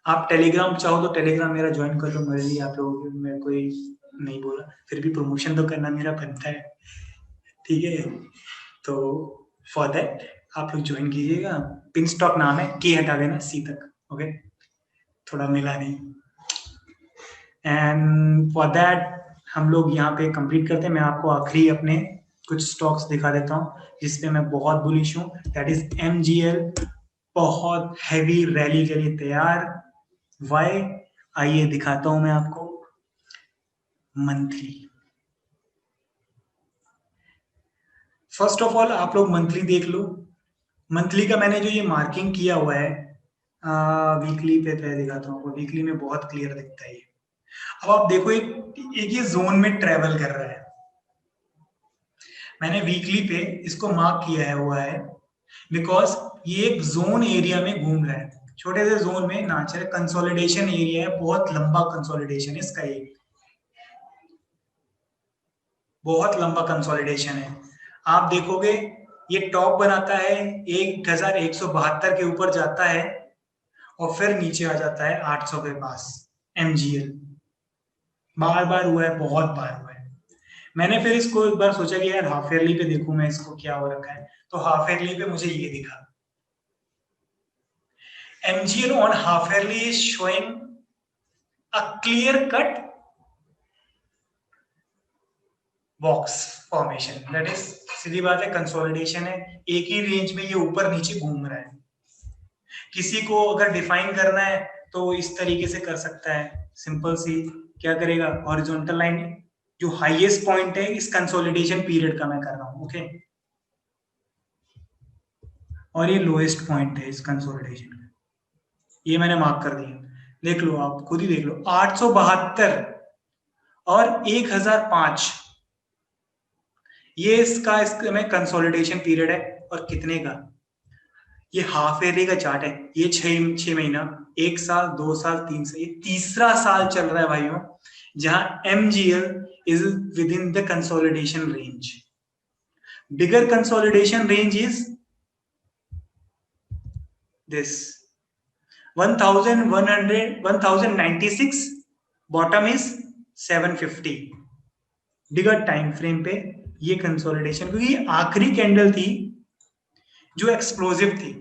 आप टेलीग्राम चाहो तो टेलीग्राम मेरा ज्वाइन कर लो, मेरे लिए आप लोगों को मैं कोई नहीं बोला, फिर भी प्रमोशन तो करना मेरा बनता है, ठीक है। तो फॉर दैट आप लोग ज्वाइन कीजिएगा, पिन स्टॉक नाम है, के हटा देना सी तक, ओके, थोड़ा मिला नहीं। एंड फॉर दैट हम लोग यहाँ पे कंप्लीट करते हैं। मैं आपको आखिरी अपने कुछ स्टॉक्स दिखा देता हूँ जिसपे मैं बहुत बुलिश हूँ, दैट इज MGL, बहुत हैवी रैली के लिए तैयार। वाई, आइए दिखाता हूं मैं आपको। मंथली, फर्स्ट ऑफ ऑल आप लोग मंथली देख लो। मंथली का मैंने जो ये मार्किंग किया हुआ है, वीकली पे पहले दिखाता हूँ, वीकली में बहुत क्लियर दिखता है ये। अब आप देखो, एक ये जोन में ट्रेवल कर रहा है, मैंने वीकली पे इसको मार्क किया है हुआ है, बिकॉज ये एक जोन एरिया में घूम रहा है, छोटे से जोन में ना चले, कंसोलिडेशन एरिया है, बहुत लंबा कंसोलिडेशन है इसका, ये बहुत लंबा कंसोलिडेशन है। आप देखोगे ये टॉप बनाता है, 1172 के ऊपर जाता है, और फिर नीचे आ जाता है 800 के पास। MGL बार बार हुआ है, बहुत बार हुआ है। मैंने फिर इसको एक बार सोचा कि यार हाफ ईयरली पे देखूं मैं इसको क्या हो रखा है, तो हाफ ईयरली पे मुझे ये दिखा। MGL on half yearly is showing a clear cut box formation, that is सीधी बात है कंसोलिडेशन है, एक ही रेंज में ये ऊपर नीचे घूम रहा है। किसी को अगर डिफाइन करना है तो इस तरीके से कर सकता है, सिंपल सी क्या करेगा, हॉरिजॉन्टल लाइन जो हाईएस्ट पॉइंट है इस कंसोलिडेशन पीरियड का मैं कर रहा हूं, ओके, और ये लोएस्ट पॉइंट है इस कंसोलिडेशन का, ये मैंने मार्क कर दिया। देख लो, आप खुद ही देख लो, 872 और 1005, ये इसका में कंसोलिडेशन पीरियड है। और कितने का, ये हाफ ईयरली का चार्ट है, ये 6 महीना, 1 साल, 2 साल, 3 साल, ये तीसरा साल चल रहा है भाइयों जहां MGL is with in the consolidation range. Bigger consolidation range is this 1196, bottom is 750। Bigger time frame पे ये कंसोलिडेशन, क्योंकि ये आखिरी कैंडल थी जो एक्सप्लोसिव थी,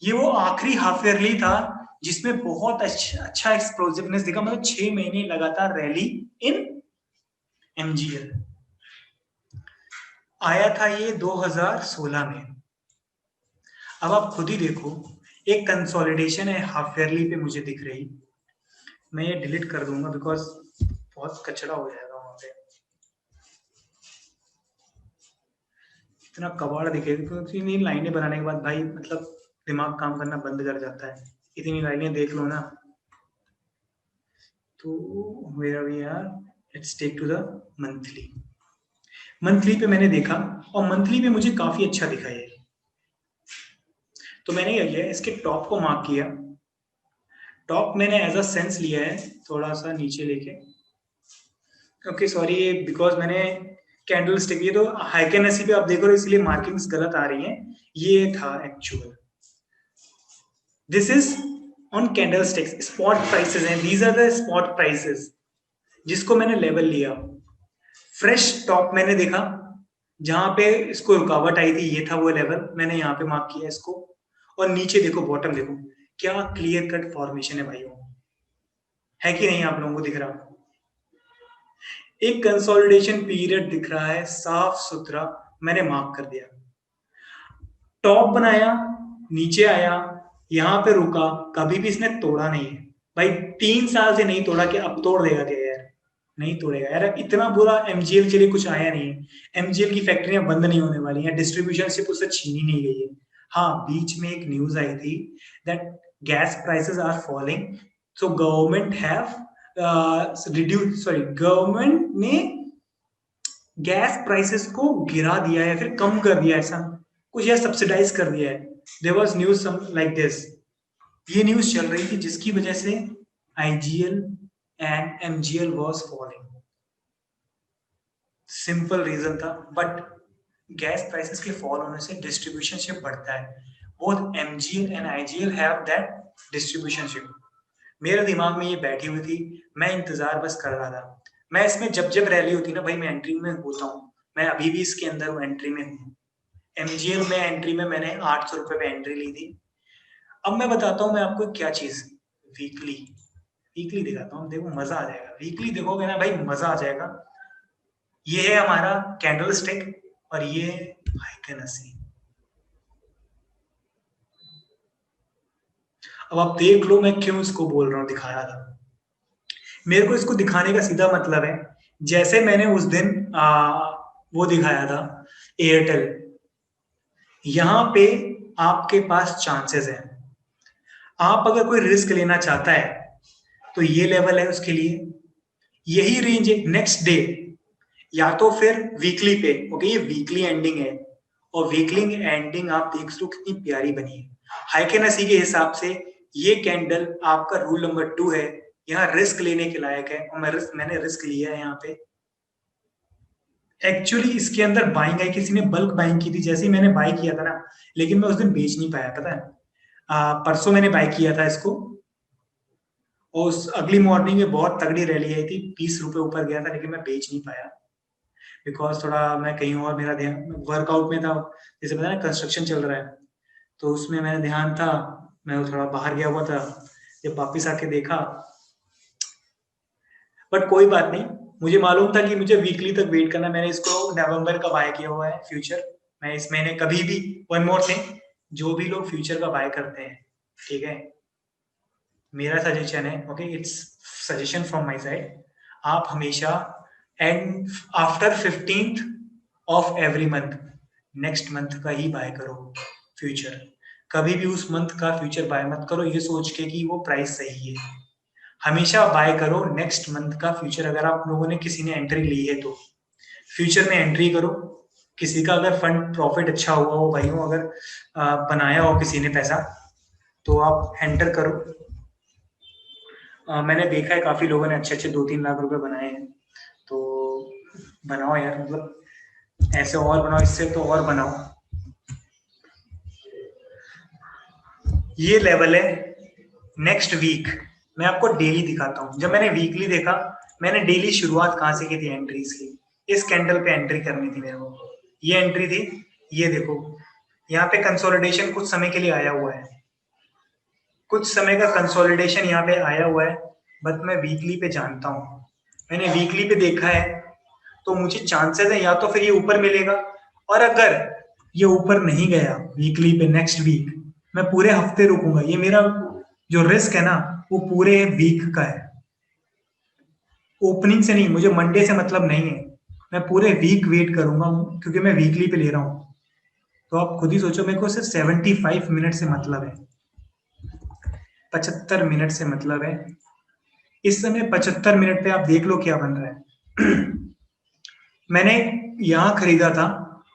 ये वो आखिरी हाफ ईयरली था जिसमें बहुत अच्छा एक्सप्लोसिवनेस दिखा, मतलब 6 महीने लगातार रैली इन MGL। आया था ये 2016 में। अब आप खुद ही देखो, एक कंसोलिडेशन है हाफ ईयरली पे मुझे दिख रही, मैं ये डिलीट कर दूंगा बिकॉज बहुत कचरा हो जाएगा वहां पे, इतना कबाड़ दिखेगा, क्योंकि इतनी लाइनें बनाने के बाद भाई मतलब दिमाग काम करना बंद कर जाता है। इतनी लाइनें देख लो ना, तो where we are, let's take to the monthly. Monthly पे मैंने देखा और मंथली पे मुझे काफी अच्छा दिखा ये, तो मैंने क्या किया, इसके टॉप को मार्क किया, टॉप मैंने एज अ सेंस लिया है थोड़ा सा नीचे लेके, ओके सॉरी, बिकॉज मैंने कैंडल स्टिक, ये तो हाइकेनेसी पे आप देखो इसलिए मार्किंग्स गलत आ रही हैं, ये था actual, this is on candlesticks, spot prices हैं, these are the spot prices जिसको मैंने लेवल लिया। फ्रेश टॉप मैंने देखा जहां पे इसको रुकावट आई थी, ये था वो लेवल, मैंने यहाँ पे मार्क किया इसको, और नीचे देखो बॉटम देखो, क्या क्लियर कट फॉर्मेशन है भाइयों, है कि नहीं आप लोगों को दिख रहा, एक कंसोलिडेशन पीरियड दिख रहा है साफ सुथरा, मैंने मार्क कर दिया, टॉप बनाया, नीचे आया, यहां पे रुका, कभी भी इसने तोड़ा नहीं है भाई, 3 साल से नहीं तोड़ा, कि अब तोड़ देगा क्या यार, नहीं तोड़ेगा यार, इतना बुरा MGL के लिए कुछ आया नहीं है, MGL की फैक्ट्रियां बंद नहीं होने वाली हैं, डिस्ट्रीब्यूशन सिर्फ उससे छीनी नहीं गई है। हाँ, बीच में एक न्यूज आई थी that gas prices are falling, so government have reduce, sorry government ने गैस प्राइसेस को गिरा दिया है, फिर कम कर दिया है, ऐसा कुछ या सब्सिडाइज कर दिया है, there was news like this, ये न्यूज चल रही थी जिसकी वजह से IGL and MGL was falling, simple reason था, बट गैस प्राइसेस के फॉल होने से डिस्ट्रीब्यूशन शिप बढ़ता है, both MGL and IGL have that distribution ship. मेरे दिमाग में ये बैठी हुई थी, मैं इंतजार बस कर रहा था, मैं इसमें जब जब रैली होती ना भाई मैं एंट्री में होता हूँ, मैं अभी भी इसके अंदर हूँ, एंट्री में हूँ। MGL में एंट्री में मैंने 800 रुपए पे एंट्री ली थी। अब मैं बताता हूँ मैं आपको क्या चीज, वीकली वीकली दिखाता हूँ, देखो मजा आ जाएगा, वीकली देखोगे ना भाई मजा आ जाएगा। ये है हमारा कैंडल स्टिक और ये हाइकेनेसी, अब आप देख लो मैं क्यों इसको बोल रहा हूँ दिखाया था, मेरे को इसको दिखाने का सीधा मतलब है, जैसे मैंने उस दिन वो दिखाया था एयरटेल, यहां पे आपके पास चांसेस हैं, आप अगर कोई रिस्क लेना चाहता है तो ये लेवल है उसके लिए, यही रेंज है नेक्स्ट डे, या तो फिर वीकली पे, ओके ये वीकली एंडिंग है, और वीकली एंडिंग आप देख लो कितनी प्यारी बनी है, हाइकेनेसी के हिसाब से ये कैंडल आपका रूल नंबर 2 है, यहाँ रिस्क लेने के लायक है, और मैंने रिस्क लिया है यहाँ पे। एक्चुअली इसके अंदर बाइंग आई, किसी ने बल्क बाइंग की थी, जैसे ही मैंने बाई किया था ना, लेकिन मैं उस दिन बेच नहीं पाया, पता है, परसों मैंने बाई किया था इसको, और उस अगली मॉर्निंग में बहुत तगड़ी रैली आई थी, 20 रुपए ऊपर गया था, लेकिन मैं बेच नहीं पाया बिकॉज थोड़ा मैं कहीं और, मेरा ध्यान वर्कआउट में था, जैसे पता है कंस्ट्रक्शन चल रहा है, तो उसमें मेरा ध्यान था, मैं थोड़ा बाहर गया हुआ था, जब वापिस आके देखा, बट कोई बात नहीं, मुझे मालूम था कि मुझे वीकली तक वेट करना, मैंने इसको नवंबर का बाय किया हुआ है फ्यूचर। मैं इस महीने कभी भी, वन मोर थिंग, जो भी लोग फ्यूचर का बाय करते हैं, ठीक है, मेरा सजेशन है, okay, it's suggestion from my side, आप हमेशा and after 15th of every month, next month का ही बाय करो फ्यूचर। कभी भी उस मंथ का फ्यूचर बाय मत करो ये सोच के कि वो प्राइस सही है। हमेशा बाय करो नेक्स्ट मंथ का फ्यूचर। अगर आप लोगों ने, किसी ने एंट्री ली है तो फ्यूचर में एंट्री करो। किसी का अगर फंड प्रॉफिट अच्छा हुआ हो भाइयों, अगर बनाया हो किसी ने पैसा, तो आप एंटर करो। मैंने देखा है काफी लोगों ने अच्छे अच्छे 2-3 लाख रुपए बनाए हैं, तो बनाओ यार, मतलब ऐसे और बनाओ, इससे तो और बनाओ। ये लेवल है नेक्स्ट वीक। मैं आपको डेली दिखाता हूँ। जब मैंने वीकली देखा, मैंने डेली शुरुआत कहाँ से की थी एंट्रीज की, इस कैंडल पे एंट्री करनी थी मेरे को। ये एंट्री थी, ये देखो, यहाँ पे कंसोलिडेशन कुछ समय के लिए आया हुआ है, कुछ समय का कंसोलिडेशन यहाँ पे आया हुआ है, बट मैं वीकली पे जानता हूँ, मैंने वीकली पे देखा है, तो मुझे चांसेस है या तो फिर ये ऊपर मिलेगा, और अगर ये ऊपर नहीं गया वीकली पे नेक्स्ट वीक, मैं पूरे हफ्ते रुकूंगा। ये मेरा जो रिस्क है ना, वो पूरे वीक का है, ओपनिंग से नहीं। मुझे मंडे से मतलब नहीं है, मैं पूरे वीक वेट करूंगा, क्योंकि मैं वीकली पे ले रहा हूँ। तो आप खुद ही सोचो, मेरे को सिर्फ 75 मिनट से मतलब है, 75 मिनट से मतलब है। इस समय 75 मिनट पे आप देख लो क्या बन रहा है। मैंने यहाँ खरीदा था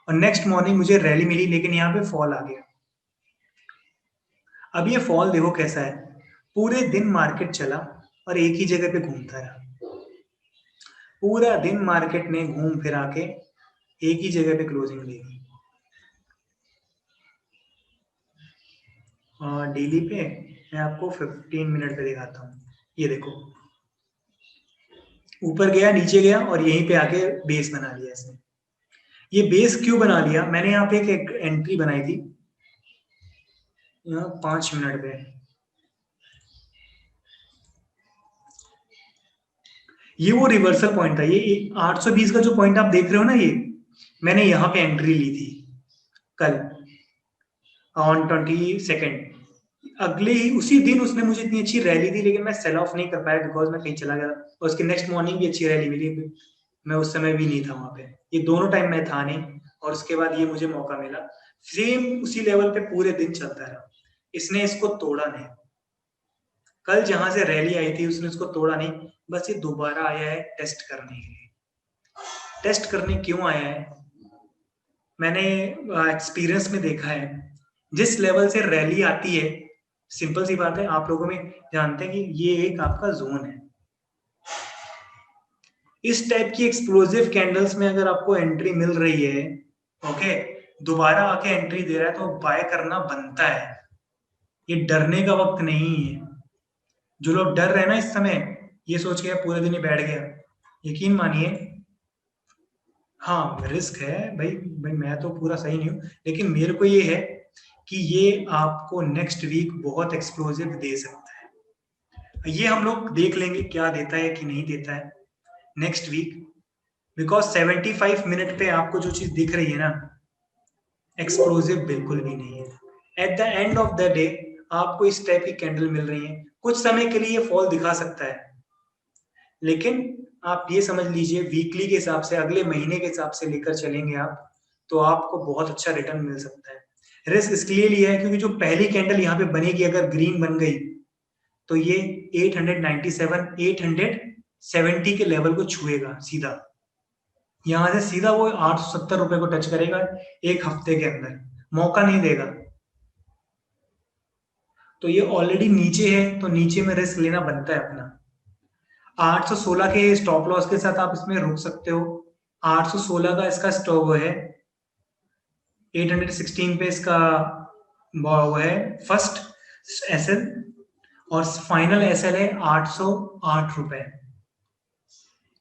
और नेक्स्ट मॉर्निंग मुझे रैली मिली, लेकिन यहाँ पे फॉल आ गया। अब ये फॉल देखो कैसा है, पूरे दिन मार्केट चला और एक ही जगह पे घूमता रहा, पूरा दिन मार्केट ने घूम फिरा के एक ही जगह पे क्लोजिंग लेगी। डेली पे मैं आपको 15 मिनट पे दिखाता हूँ। ये देखो, ऊपर गया, नीचे गया, और यहीं पे आके बेस बना लिया इसने। ये बेस क्यों बना लिया, मैंने यहाँ पे एक एंट्री बनाई थी यहाँ 5 मिनट पे। ये वो रिवर्सल पॉइंट था, ये 820 का जो पॉइंट आप देख रहे हो ना, ये मैंने यहाँ पे एंट्री ली थी कल ऑन 22nd। अगले ही उसी दिन उसने मुझे इतनी अच्छी रैली दी, लेकिन मैं सेल ऑफ नहीं कर पाया बिकॉज मैं कहीं चला गया, और उसके नेक्स्ट मॉर्निंग भी अच्छी रैली मिली, मैं उस समय भी नहीं था वहां पे। ये दोनों टाइम मैं था नहीं, और उसके बाद ये मुझे मौका मिला, सेम उसी लेवल पे पूरे दिन चलता रहा। इसने इसको तोड़ा नहीं, कल जहां से रैली आई थी उसने इसको तोड़ा नहीं, बस ये दोबारा आया है टेस्ट करने के लिए। टेस्ट करने क्यों आया है, मैंने एक्सपीरियंस में देखा है, जिस लेवल से रैली आती है, सिंपल सी बात है, आप लोगों में जानते हैं कि ये एक आपका जोन है। इस टाइप की एक्सप्लोसिव कैंडल्स में अगर आपको एंट्री मिल रही है, ओके, दोबारा आके एंट्री दे रहा है, तो बाय करना बनता है। ये डरने का वक्त नहीं है। जो लोग डर रहे हैं ना इस समय, ये सोच के पूरे दिन ही बैठ गया, यकीन मानिए, हाँ रिस्क है भाई, मैं तो पूरा सही नहीं हूँ, लेकिन मेरे को ये है कि ये आपको नेक्स्ट वीक बहुत एक्सप्लोसिव दे सकता है। ये हम लोग देख लेंगे क्या देता है कि नहीं देता है नेक्स्ट वीक, बिकॉज 75 मिनट पे आपको जो चीज दिख रही है ना, एक्सप्लोसिव बिल्कुल भी नहीं है। At the end of the day आपको इस टाइप की कैंडल मिल रही है, कुछ समय के लिए फॉल दिखा सकता है, लेकिन आप ये समझ लीजिए वीकली के हिसाब से, अगले महीने के हिसाब से लेकर चलेंगे आप, तो आपको बहुत अच्छा रिटर्न मिल सकता है। रिस्क इसलिए लिया है क्योंकि जो पहली कैंडल यहाँ पे बनेगी, अगर ग्रीन बन गई, तो ये 897 870 के लेवल को छुएगा सीधा, यहां से सीधा वो 870 रुपए को टच करेगा एक हफ्ते के अंदर, मौका नहीं देगा। तो ये ऑलरेडी नीचे है, तो नीचे में रिस्क लेना बनता है अपना। 816 के स्टॉप लॉस के साथ आप इसमें रुक सकते हो। 816 का इसका स्टॉप है, 816 पे इसका वो है फर्स्ट एसएल, और फाइनल एसएल है 808 रुपए।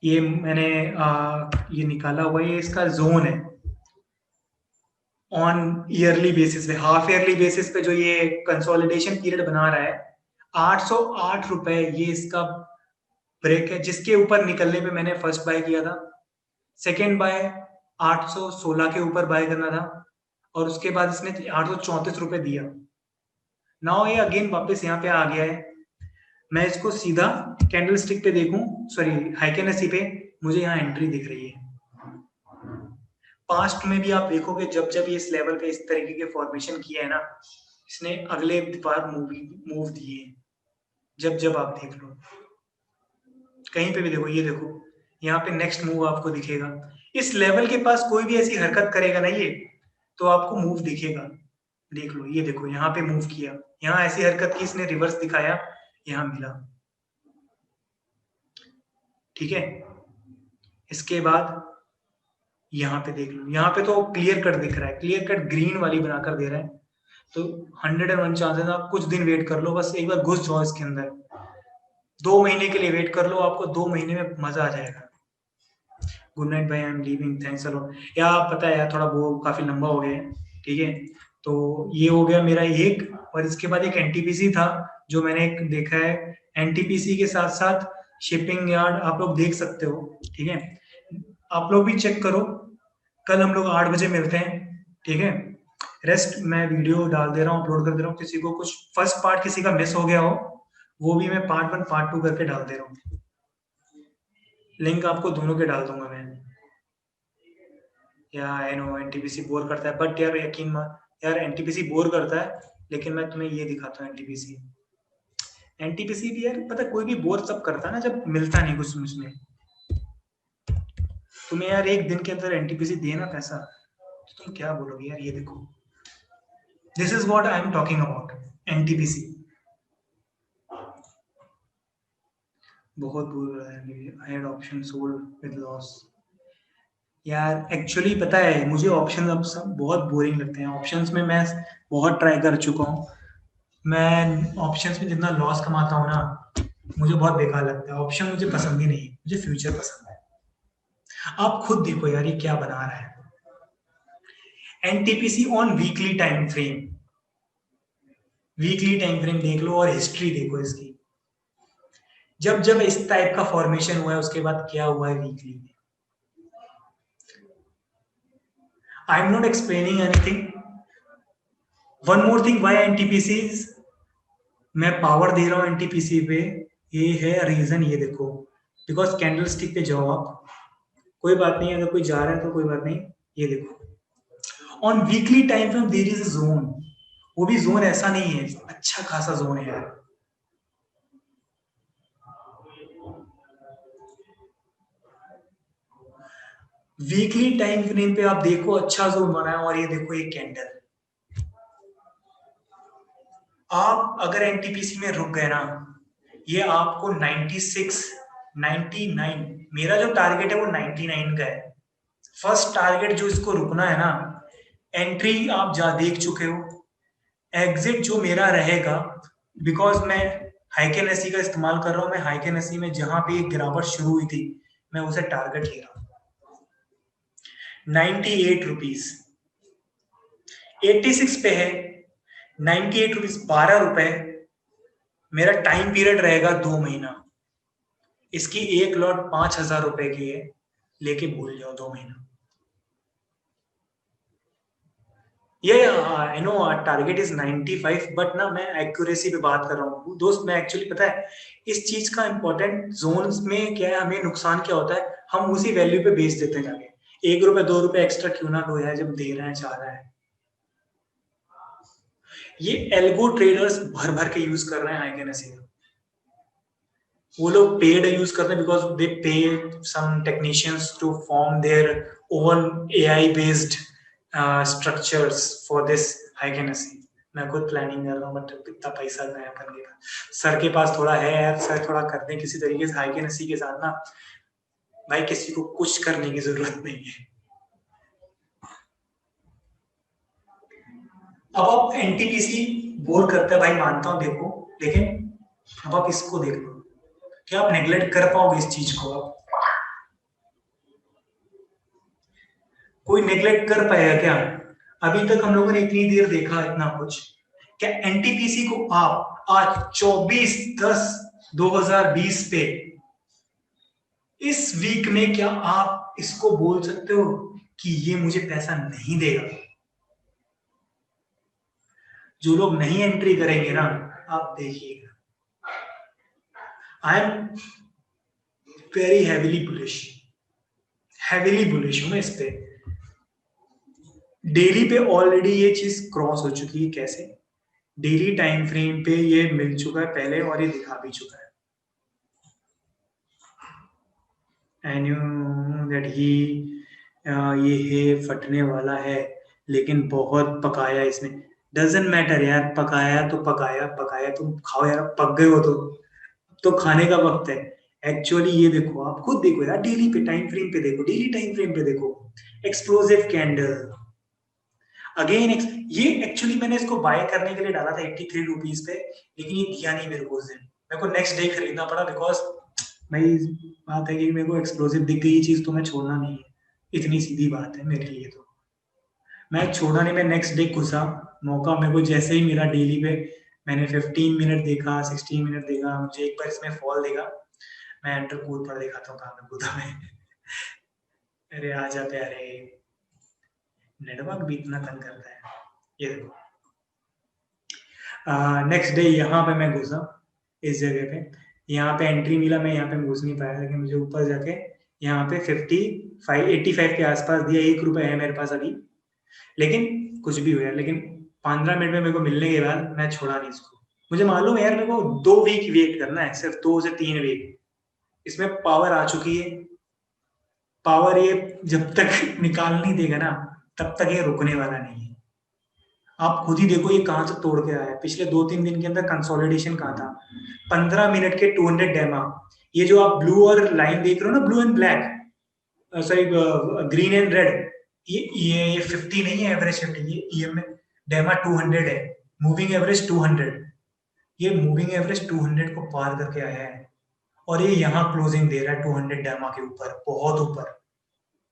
ये मैंने ये निकाला हुआ है, ये इसका जोन है ऑन ईयरली बेसिस पे। हाफ ईयरली बेसिस पे जो ये कंसोलिडेशन पीरियड बना रहा है, 808 रुपए ये इसका ब्रेक है जिसके ऊपर निकलने पे मैंने फर्स्ट बाय किया था, सेकेंड बाय 816 के ऊपर बाय करना था और उसके बाद इसने 834 रुपए दिया। नाउ ये अगेन वापस यहाँ पे आ गया है। मैं इसको सीधा कैंडल स्टिक पे देखूं, सॉरी हाइकेनेसी पे, मुझे यहाँ एंट्री दिख रही है। पास्ट में भी आप देखोगे जब जब ये इस लेवल पे इस तरीके के फॉर्मेशन किया है ना, इसने अगले बार मूव दिए हैं। जब जब आप देख लो, कहीं पे भी देखो, ये देखो यहाँ पे नेक्स्ट मूव आपको दिखेगा। इस लेवल के पास कोई भी ऐसी हरकत करेगा ना ये, तो आपको मूव दिखेगा। देख लो, ये देखो यहाँ पे मूव किया, यहाँ ऐसी हरकत की, इसने रिवर्स दिखाया, यहाँ मिला। ठीक है, इसके बाद यहाँ पे देख लो, यहाँ पे तो क्लियर कट दिख रहा है, क्लियर कट ग्रीन वाली बनाकर दे रहा है। तो 101 चांसेस, आप कुछ दिन वेट कर लो, बस एक बार घुस जाओ इसके अंदर, 2 महीने के लिए वेट कर लो, आपको 2 महीने में मजा आ जाएगा। गुड नाइट भाई, I am leaving, thanks a lot. यार पता है यार, थोड़ा वो काफी लंबा हो गया है। ठीक है, तो ये हो गया मेरा एक, और इसके बाद एक एनटीपीसी था जो मैंने एक देखा है। एनटीपीसी के साथ साथ शिपिंग यार्ड आप लोग देख सकते हो। ठीक है, आप लोग भी चेक करो, कल हम लोग 8 बजे मिलते हैं। ठीक है, रेस्ट मैं वीडियो डाल दे रहा हूँ, अपलोड कर दे रहा हूँ। किसी को कुछ फर्स्ट पार्ट किसी का मिस हो गया हो, वो भी मैं पार्ट 1 पार्ट 2 करके डाल दे रहा हूँ। लिंक आपको दोनों के डाल दूंगा मैं। या आई नो एनटीपीसी बोर करता है, बट यार यकीन मान, यार एनटीपीसी बोर करता है, लेकिन मैं तुम्हें ये दिखाता हूँ एनटीपीसी। एनटीपीसी भी यार पता, कोई भी बोर तब करता है ना जब मिलता नहीं कुछ मुझमें। तुम्हें यार एक दिन के अंदर एनटीपीसी दिए ना पैसा, तो तुम क्या बोलोगे यार। ये देखो, this is what I am talking about, NTPC. बहुत बुरा है, I had option sold with loss. यार एक्चुअली पता है, मुझे ऑप्शन अब सब बहुत बोरिंग लगते हैं। ऑप्शंस में मैं बहुत ट्राई कर चुका हूँ। मैं ऑप्शंस में जितना लॉस कमाता हूँ ना, मुझे बहुत बेकार लगता है। ऑप्शन मुझे पसंद ही नहीं, मुझे फ्यूचर पसंद है। आप खुद देखो यार, ये क्या बना रहा है। NTPC on weekly time frame, weekly time frame देख लो और हिस्ट्री देखो इसकी। जब जब इस टाइप का फॉर्मेशन हुआ है, उसके बाद क्या हुआ है वीकली में। I am not explaining anything. One more thing, why NTPC, मैं पावर दे रहा हूं एनटीपीसी पे, ये है रीजन। ये देखो, बिकॉज कैंडल स्टिक पे जाओ आप, कोई बात नहीं, अगर कोई जा रहा है तो कोई बात नहीं। ये देखो, on weekly time frame there is a zone. वो भी जोन ऐसा नहीं है, अच्छा खासा जोन है यार। वीकली टाइम फ्रेम पे आप देखो, अच्छा जोन बना है। और ये देखो, ये कैंडल, आप अगर एनटीपीसी में रुक गए ना, ये आपको 96, 99, मेरा जो टारगेट है वो 99 का है। फर्स्ट टारगेट जो इसको रुकना है ना, एंट्री आप जा देख चुके हो, एग्जिट जो मेरा रहेगा, बिकॉज मैं हाइकेन एसी का इस्तेमाल कर रहा हूं। मैं हाइकेन एसी में जहां पे गिरावट शुरू हुई थी, मैं उसे टारगेट ले रहा हूं। 98 रुपीज, 86 पे है, 98 रुपीज, 12 रुपए। मेरा टाइम पीरियड रहेगा 2 महीना। इसकी एक लॉट 5,000 रुपए की है, लेके भूल जाओ 2 महीना। ये I know target is 95, but ना मैं एक्यूरेसी पे बात कर रहा हूँ दोस्त। मैं एक्चुअली पता है इस चीज का इंपॉर्टेंट जोन्स में क्या है, हमें नुकसान क्या होता है, हम उसी वैल्यू पे बेच देते हैं जाके। 1 रुपए 2 रुपए एक्स्ट्रा क्यों ना लो यार, जब दे रहे हैं, चाह रहा है। ये एल्गो ट्रेडर्स भर भर के यूज कर रहे हैं हाइकेनेसी। वो लोग पेड यूज करते हैं, because they pay some technicians to form their own AI based structures for this Heikin Ashi. मैं खुद प्लानिंग कर रहा हूँ, बट इतना पैसा गया करने का। सर के पास थोड़ा है यार, सर थोड़ा कर दें किसी तरीके से हाइकेनेसी के साथ ना। भाई किसी को कुछ करने की जरूरत नहीं है। अब आप एनटीपीसी बोर करते हैं भाई, मानता हूं, देखो, लेकिन अब आप इसको देख लो, क्या आप नेग्लेक्ट कर पाओगे इस चीज को? आप कोई नेग्लेक्ट कर पाएगा क्या? अभी तक हम लोगों ने इतनी देर देखा इतना कुछ, क्या एनटीपीसी को आप आज 24/10/2020 पे इस वीक में क्या आप इसको बोल सकते हो कि ये मुझे पैसा नहीं देगा? जो लोग नहीं एंट्री करेंगे ना, आप देखिएगा, I am very heavily bullish हूं मैं इस पे। डेली पे ऑलरेडी ये चीज क्रॉस हो चुकी है। कैसे? डेली टाइम फ्रेम पे ये मिल चुका है पहले और ये दिखा भी चुका है। एंड यू दैट ही ये फटने वाला है, लेकिन बहुत पकाया इसने। डजेंट मैटर यार, पकाया तो पकाया तुम खाओ यार, पक गए हो तो खाने का वक्त है। एक्चुअली ये देखो, आप खुद देखो यार, डेली पे टाइम फ्रेम पे देखो, डेली टाइम फ्रेम पे देखो, एक्सप्लोसिव कैंडल अगेन। ये एक्चुअली मैंने इसको बाय करने के लिए डाला था 83 रुपीज पे, लेकिन ये दिया नहीं मेरे को उस दिन। मेरे को नेक्स्ट डे खरीदना पड़ा, बिकॉज भाई बात है कि मेरे को एक्सप्लोसिव दिख गई चीज तो मैं छोड़ना नहीं है। इतनी सीधी बात है मेरे लिए। तो मैं छोड़ा नहीं, मैं नेक्स्ट डे घुसा। मौका मेरे को जैसे ही मिला डेली पे, मैंने 15 मिनट देखा, 16 मिनट देखा, मुझे एक बार इसमें फॉल देखा, मैं एंटर कूद पर दिखाता हूँ कहाँ में कूदा मैं। अरे आजा प्यारे, नेटवर्क भी इतना तंग करता है। ये देखो, नेक्स्ट डे यहाँ पे मैं घुसा इस जगह पे, यहाँ पे एंट्री मिला, मैं यहाँ पे घुस नहीं पाया, लेकिन मुझे ऊपर जाके यहाँ पे 85 के आसपास दिया। 1 रुपए है मेरे पास अभी, लेकिन कुछ भी हो यार, लेकिन 15 मिनट में मेरे को मिलने के बाद मैं छोड़ा नहीं इसको। मुझे मालूम है यार, मेरे को 2 वीक वेट करना है, सिर्फ 2 से 3 वीक। इसमें पावर आ चुकी है। पावर ये जब तक निकाल नहीं देगा ना, तब तक ये रुकने वाला नहीं है। आप खुद ही देखो ये कहां से तोड़ के आया है। पिछले 2-3 दिन के अंदर कंसोलिडेशन कहा था, 15 मिनट के 200 डेमा। ये जो आप ब्लू और लाइन देख रहे हो ना, blue and black, sorry green and red, ये 50 नहीं है एवरेज 50, ये ईएम डेमा 200 है, मूविंग एवरेज 200। ये मूविंग एवरेज 200 को पार करके आया है, और ये यहाँ क्लोजिंग दे रहा है 200 डेमा के ऊपर, बहुत ऊपर।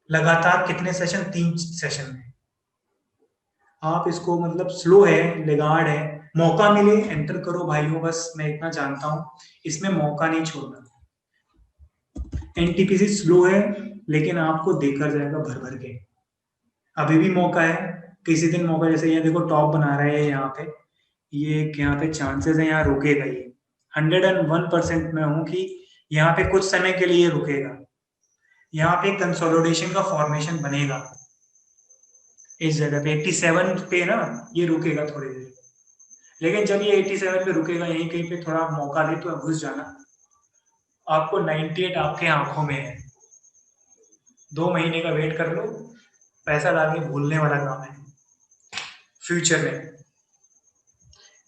लगातार कितने सेशन? 3 सेशन में। आप इसको मतलब स्लो है, लेगार्ड है, मौका मिले एंटर करो भाइयों, बस मैं इतना जानता हूं, इसमें मौका नहीं छोड़ना। एनटीपीसी स्लो है, लेकिन आपको देखा जाएगा भर भर के। अभी भी मौका है, किसी दिन मौका, जैसे ये देखो टॉप बना रहा है यहाँ पे, ये यहाँ पे चांसेस है यहाँ रुकेगा ये। 101% में हूं कि यहाँ पे कुछ समय के लिए रुकेगा। यहाँ पे कंसोलिडेशन का फॉर्मेशन बनेगा इस जगह पे 87 पे ना, ये रुकेगा थोड़ी देर। लेकिन जब ये 87 पे रुकेगा, यहीं कहीं पे थोड़ा मौका दे तो घुस जाना। आपको 98 आपके आंखों में है, 2 महीने का वेट कर लो, पैसा डाल के भूलने वाला काम है फ्यूचर में।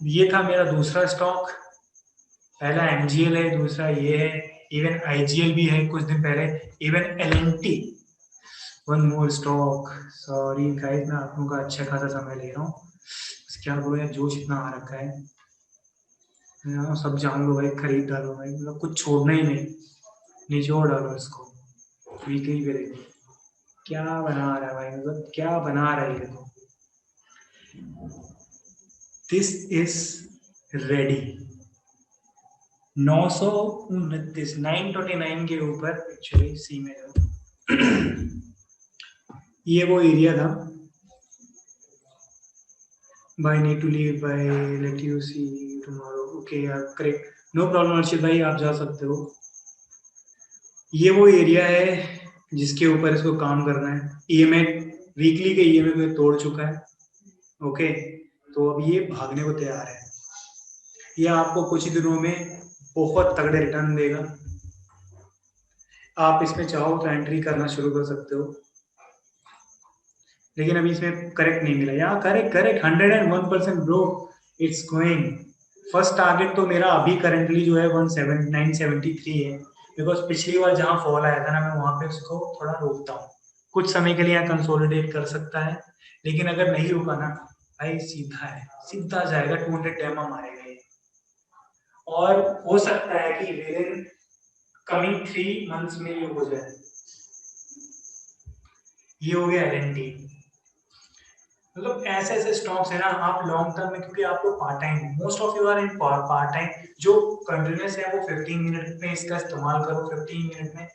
ये था मेरा दूसरा स्टॉक। पहला एमजीएल है, दूसरा ये है, इवन आईजीएल भी है कुछ दिन पहले, even L N T. One more stock. Sorry guys, मैं आप लोगों का अच्छा खासा समय ले रहा हूँ, बस क्या बोले, जोश इतना आ रखा है। सब जान लो भाई, खरीद डालो भाई, मतलब कुछ छोड़ना ही नहीं, निचोड़ डालो इसको। वीकली पे देखो क्या बना रहा है भाई, मतलब क्या बना रहा है। देखो, दिस इज रेडी। 929, 929 के ऊपर एक्चुअली सी में ये वो एरिया था। Bye need to leave bye, let you see tomorrow. Okay यार, करेक्ट, नो प्रॉब्लम अर्शित भाई, आप जा सकते हो। ये वो एरिया है जिसके ऊपर इसको काम करना है। ईएमए वीकली के ईएमए को तोड़ चुका है। ओके, तो अब ये भागने को तैयार है। ये आपको कुछ ही दिनों में बहुत तगड़े रिटर्न देगा। आप इसमें चाहो तो एंट्री करना शुरू कर सकते हो, लेकिन अभी इसमें करेक्ट नहीं मिला। यहाँ correct correct 101% bro, it's going. First target तो मेरा अभी करंटली जो है 17973 है, बिकॉज पिछली बार जहाँ फॉल आया था ना, मैं वहां पे उसको थोड़ा रोकता हूँ। कुछ समय के लिए यहाँ कंसोलिडेट कर सकता है, लेकिन अगर नहीं रुका ना भाई, सीधा है, सीधा जाएगा 200 डेमा मारेगा ये। और हो सकता है कि विद इन कमिंग 3 मंथ्स में ये हो जाए। ये हो गया एलएनटी। मतलब ऐसे ऐसे स्टॉक्स है ना, आप लॉन्ग टर्म में, क्योंकि आपको part time, most of you are in part time, जो कंटिन्यूस है वो 15 मिनट में इसका इस्तेमाल करो, 15 मिनट में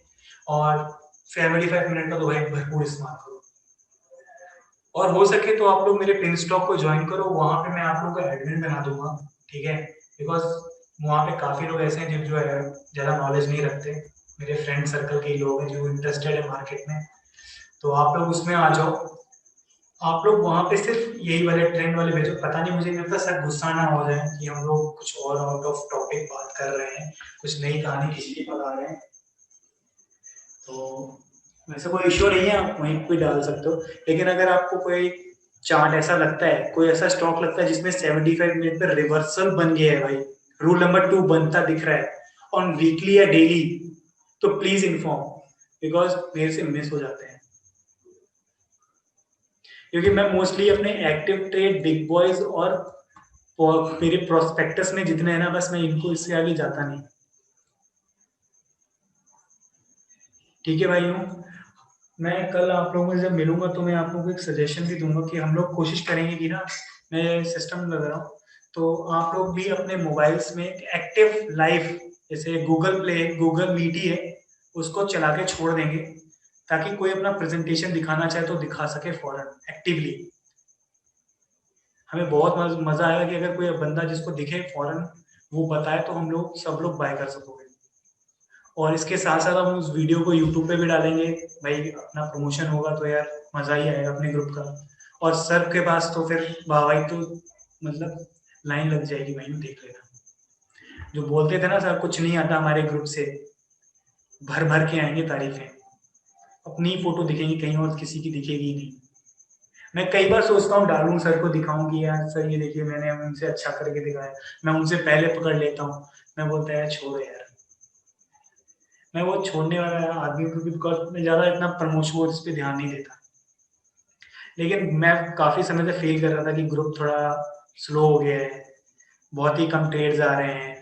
और 75 मिनट का तो भाई भरपूर इस्तेमाल करो। और हो सके तो आप लोग मेरे पिनस्टॉक को ज्वाइन करो, वहां पे मैं आप लोगों को एडमिन बना दूंगा, ठीक है? बिकॉज वहाँ पे काफी लोग ऐसे हैं जो है ज्यादा नॉलेज नहीं रखते, मेरे फ्रेंड सर्कल के ही लोग हैं जो इंटरेस्टेड है मार्केट में, तो आप लोग उसमें आ जाओ। आप लोग वहां पे सिर्फ यही वाले ट्रेंड वाले भेजो, पता नहीं मुझे नहीं लगता सर गुस्सा ना हो जाए कि हम लोग कुछ और आउट ऑफ टॉपिक बात कर रहे हैं, कुछ नई कहानी किसी की बता रहे हैं, तो वैसे कोई इश्यू नहीं है, आप वहीं पे डाल सकते हो। लेकिन अगर आपको कोई चार्ट ऐसा लगता है, कोई ऐसा स्टॉक लगता है जिसमें 75 मिनट पर रिवर्सल बन गया है भाई, रूल नंबर 2 बनता दिख रहा है ऑन वीकली या डेली, तो प्लीज इन्फॉर्म, बिकॉज मेरे से मिस हो जाते हैं। क्योंकि मैं मोस्टली अपने एक्टिव ट्रेड बिग बॉयज और मेरे प्रोस्पेक्टस में जितने हैं ना, बस मैं इनको इससे आगे जाता नहीं। ठीक है भाइयों, मैं कल आप लोगों से जब मिलूंगा तो मैं आप लोगों को एक सजेशन भी दूंगा कि हम लोग कोशिश करेंगे कि ना, मैं सिस्टम लगा रहा हूँ, तो आप लोग भी अपने मोबाइल्स में एक्टिव लाइव, जैसे गूगल प्ले गूगल मीट ही है, उसको चला के छोड़ देंगे, ताकि कोई अपना प्रेजेंटेशन दिखाना चाहे तो दिखा सके फौरन एक्टिवली। हमें बहुत मजा आएगा कि अगर कोई बंदा जिसको दिखे फौरन वो बताए, तो हम लोग सब लोग बाय कर सकोगे। और इसके साथ साथ हम उस वीडियो को यूट्यूब पे भी डालेंगे भाई, अपना प्रमोशन होगा तो यार मजा ही आएगा अपने ग्रुप का। और सर के पास तो फिर वाह भाई, तो मतलब लाइन लग जाएगी भाई, देख लेना। जो बोलते थे ना सर कुछ नहीं आता हमारे ग्रुप से, भर भर के आएंगे तारीफें, अपनी फोटो दिखेगी कहीं और किसी की दिखेगी ही नहीं। मैं कई बार सोचता हूँ डालूं, सर को दिखाऊं कि यार सर ये देखिए मैंने उनसे अच्छा करके दिखाया, मैं उनसे पहले पकड़ लेता हूँ, मैं बोलता है छोड़ो यार, मैं वो छोड़ने वाला आदमी हूँ, बिकॉज मैं ज्यादा इतना प्रमोशन इस पे ध्यान नहीं देता। लेकिन मैं काफी समय से फील कर रहा था कि ग्रुप थोड़ा स्लो हो गया है, बहुत ही कम ट्रेड्स आ रहे हैं,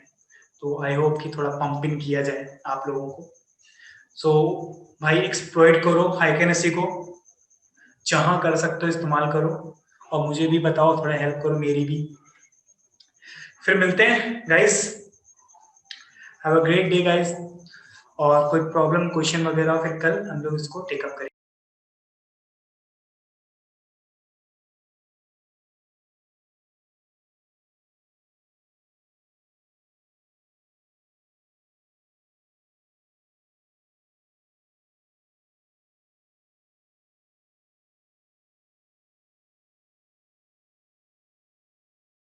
तो आई होप कि थोड़ा पंपिंग किया जाए आप लोगों को। सो भाई एक्सप्लॉइट करो हाइकेनेसी को, जहां कर सकते हो इस्तेमाल करो, और मुझे भी बताओ, थोड़ा हेल्प करो मेरी भी। फिर मिलते हैं guys, have a great day guys. और कोई प्रॉब्लम क्वेश्चन वगैरह फिर कल हम लोग इसको टेकअप करेंगे।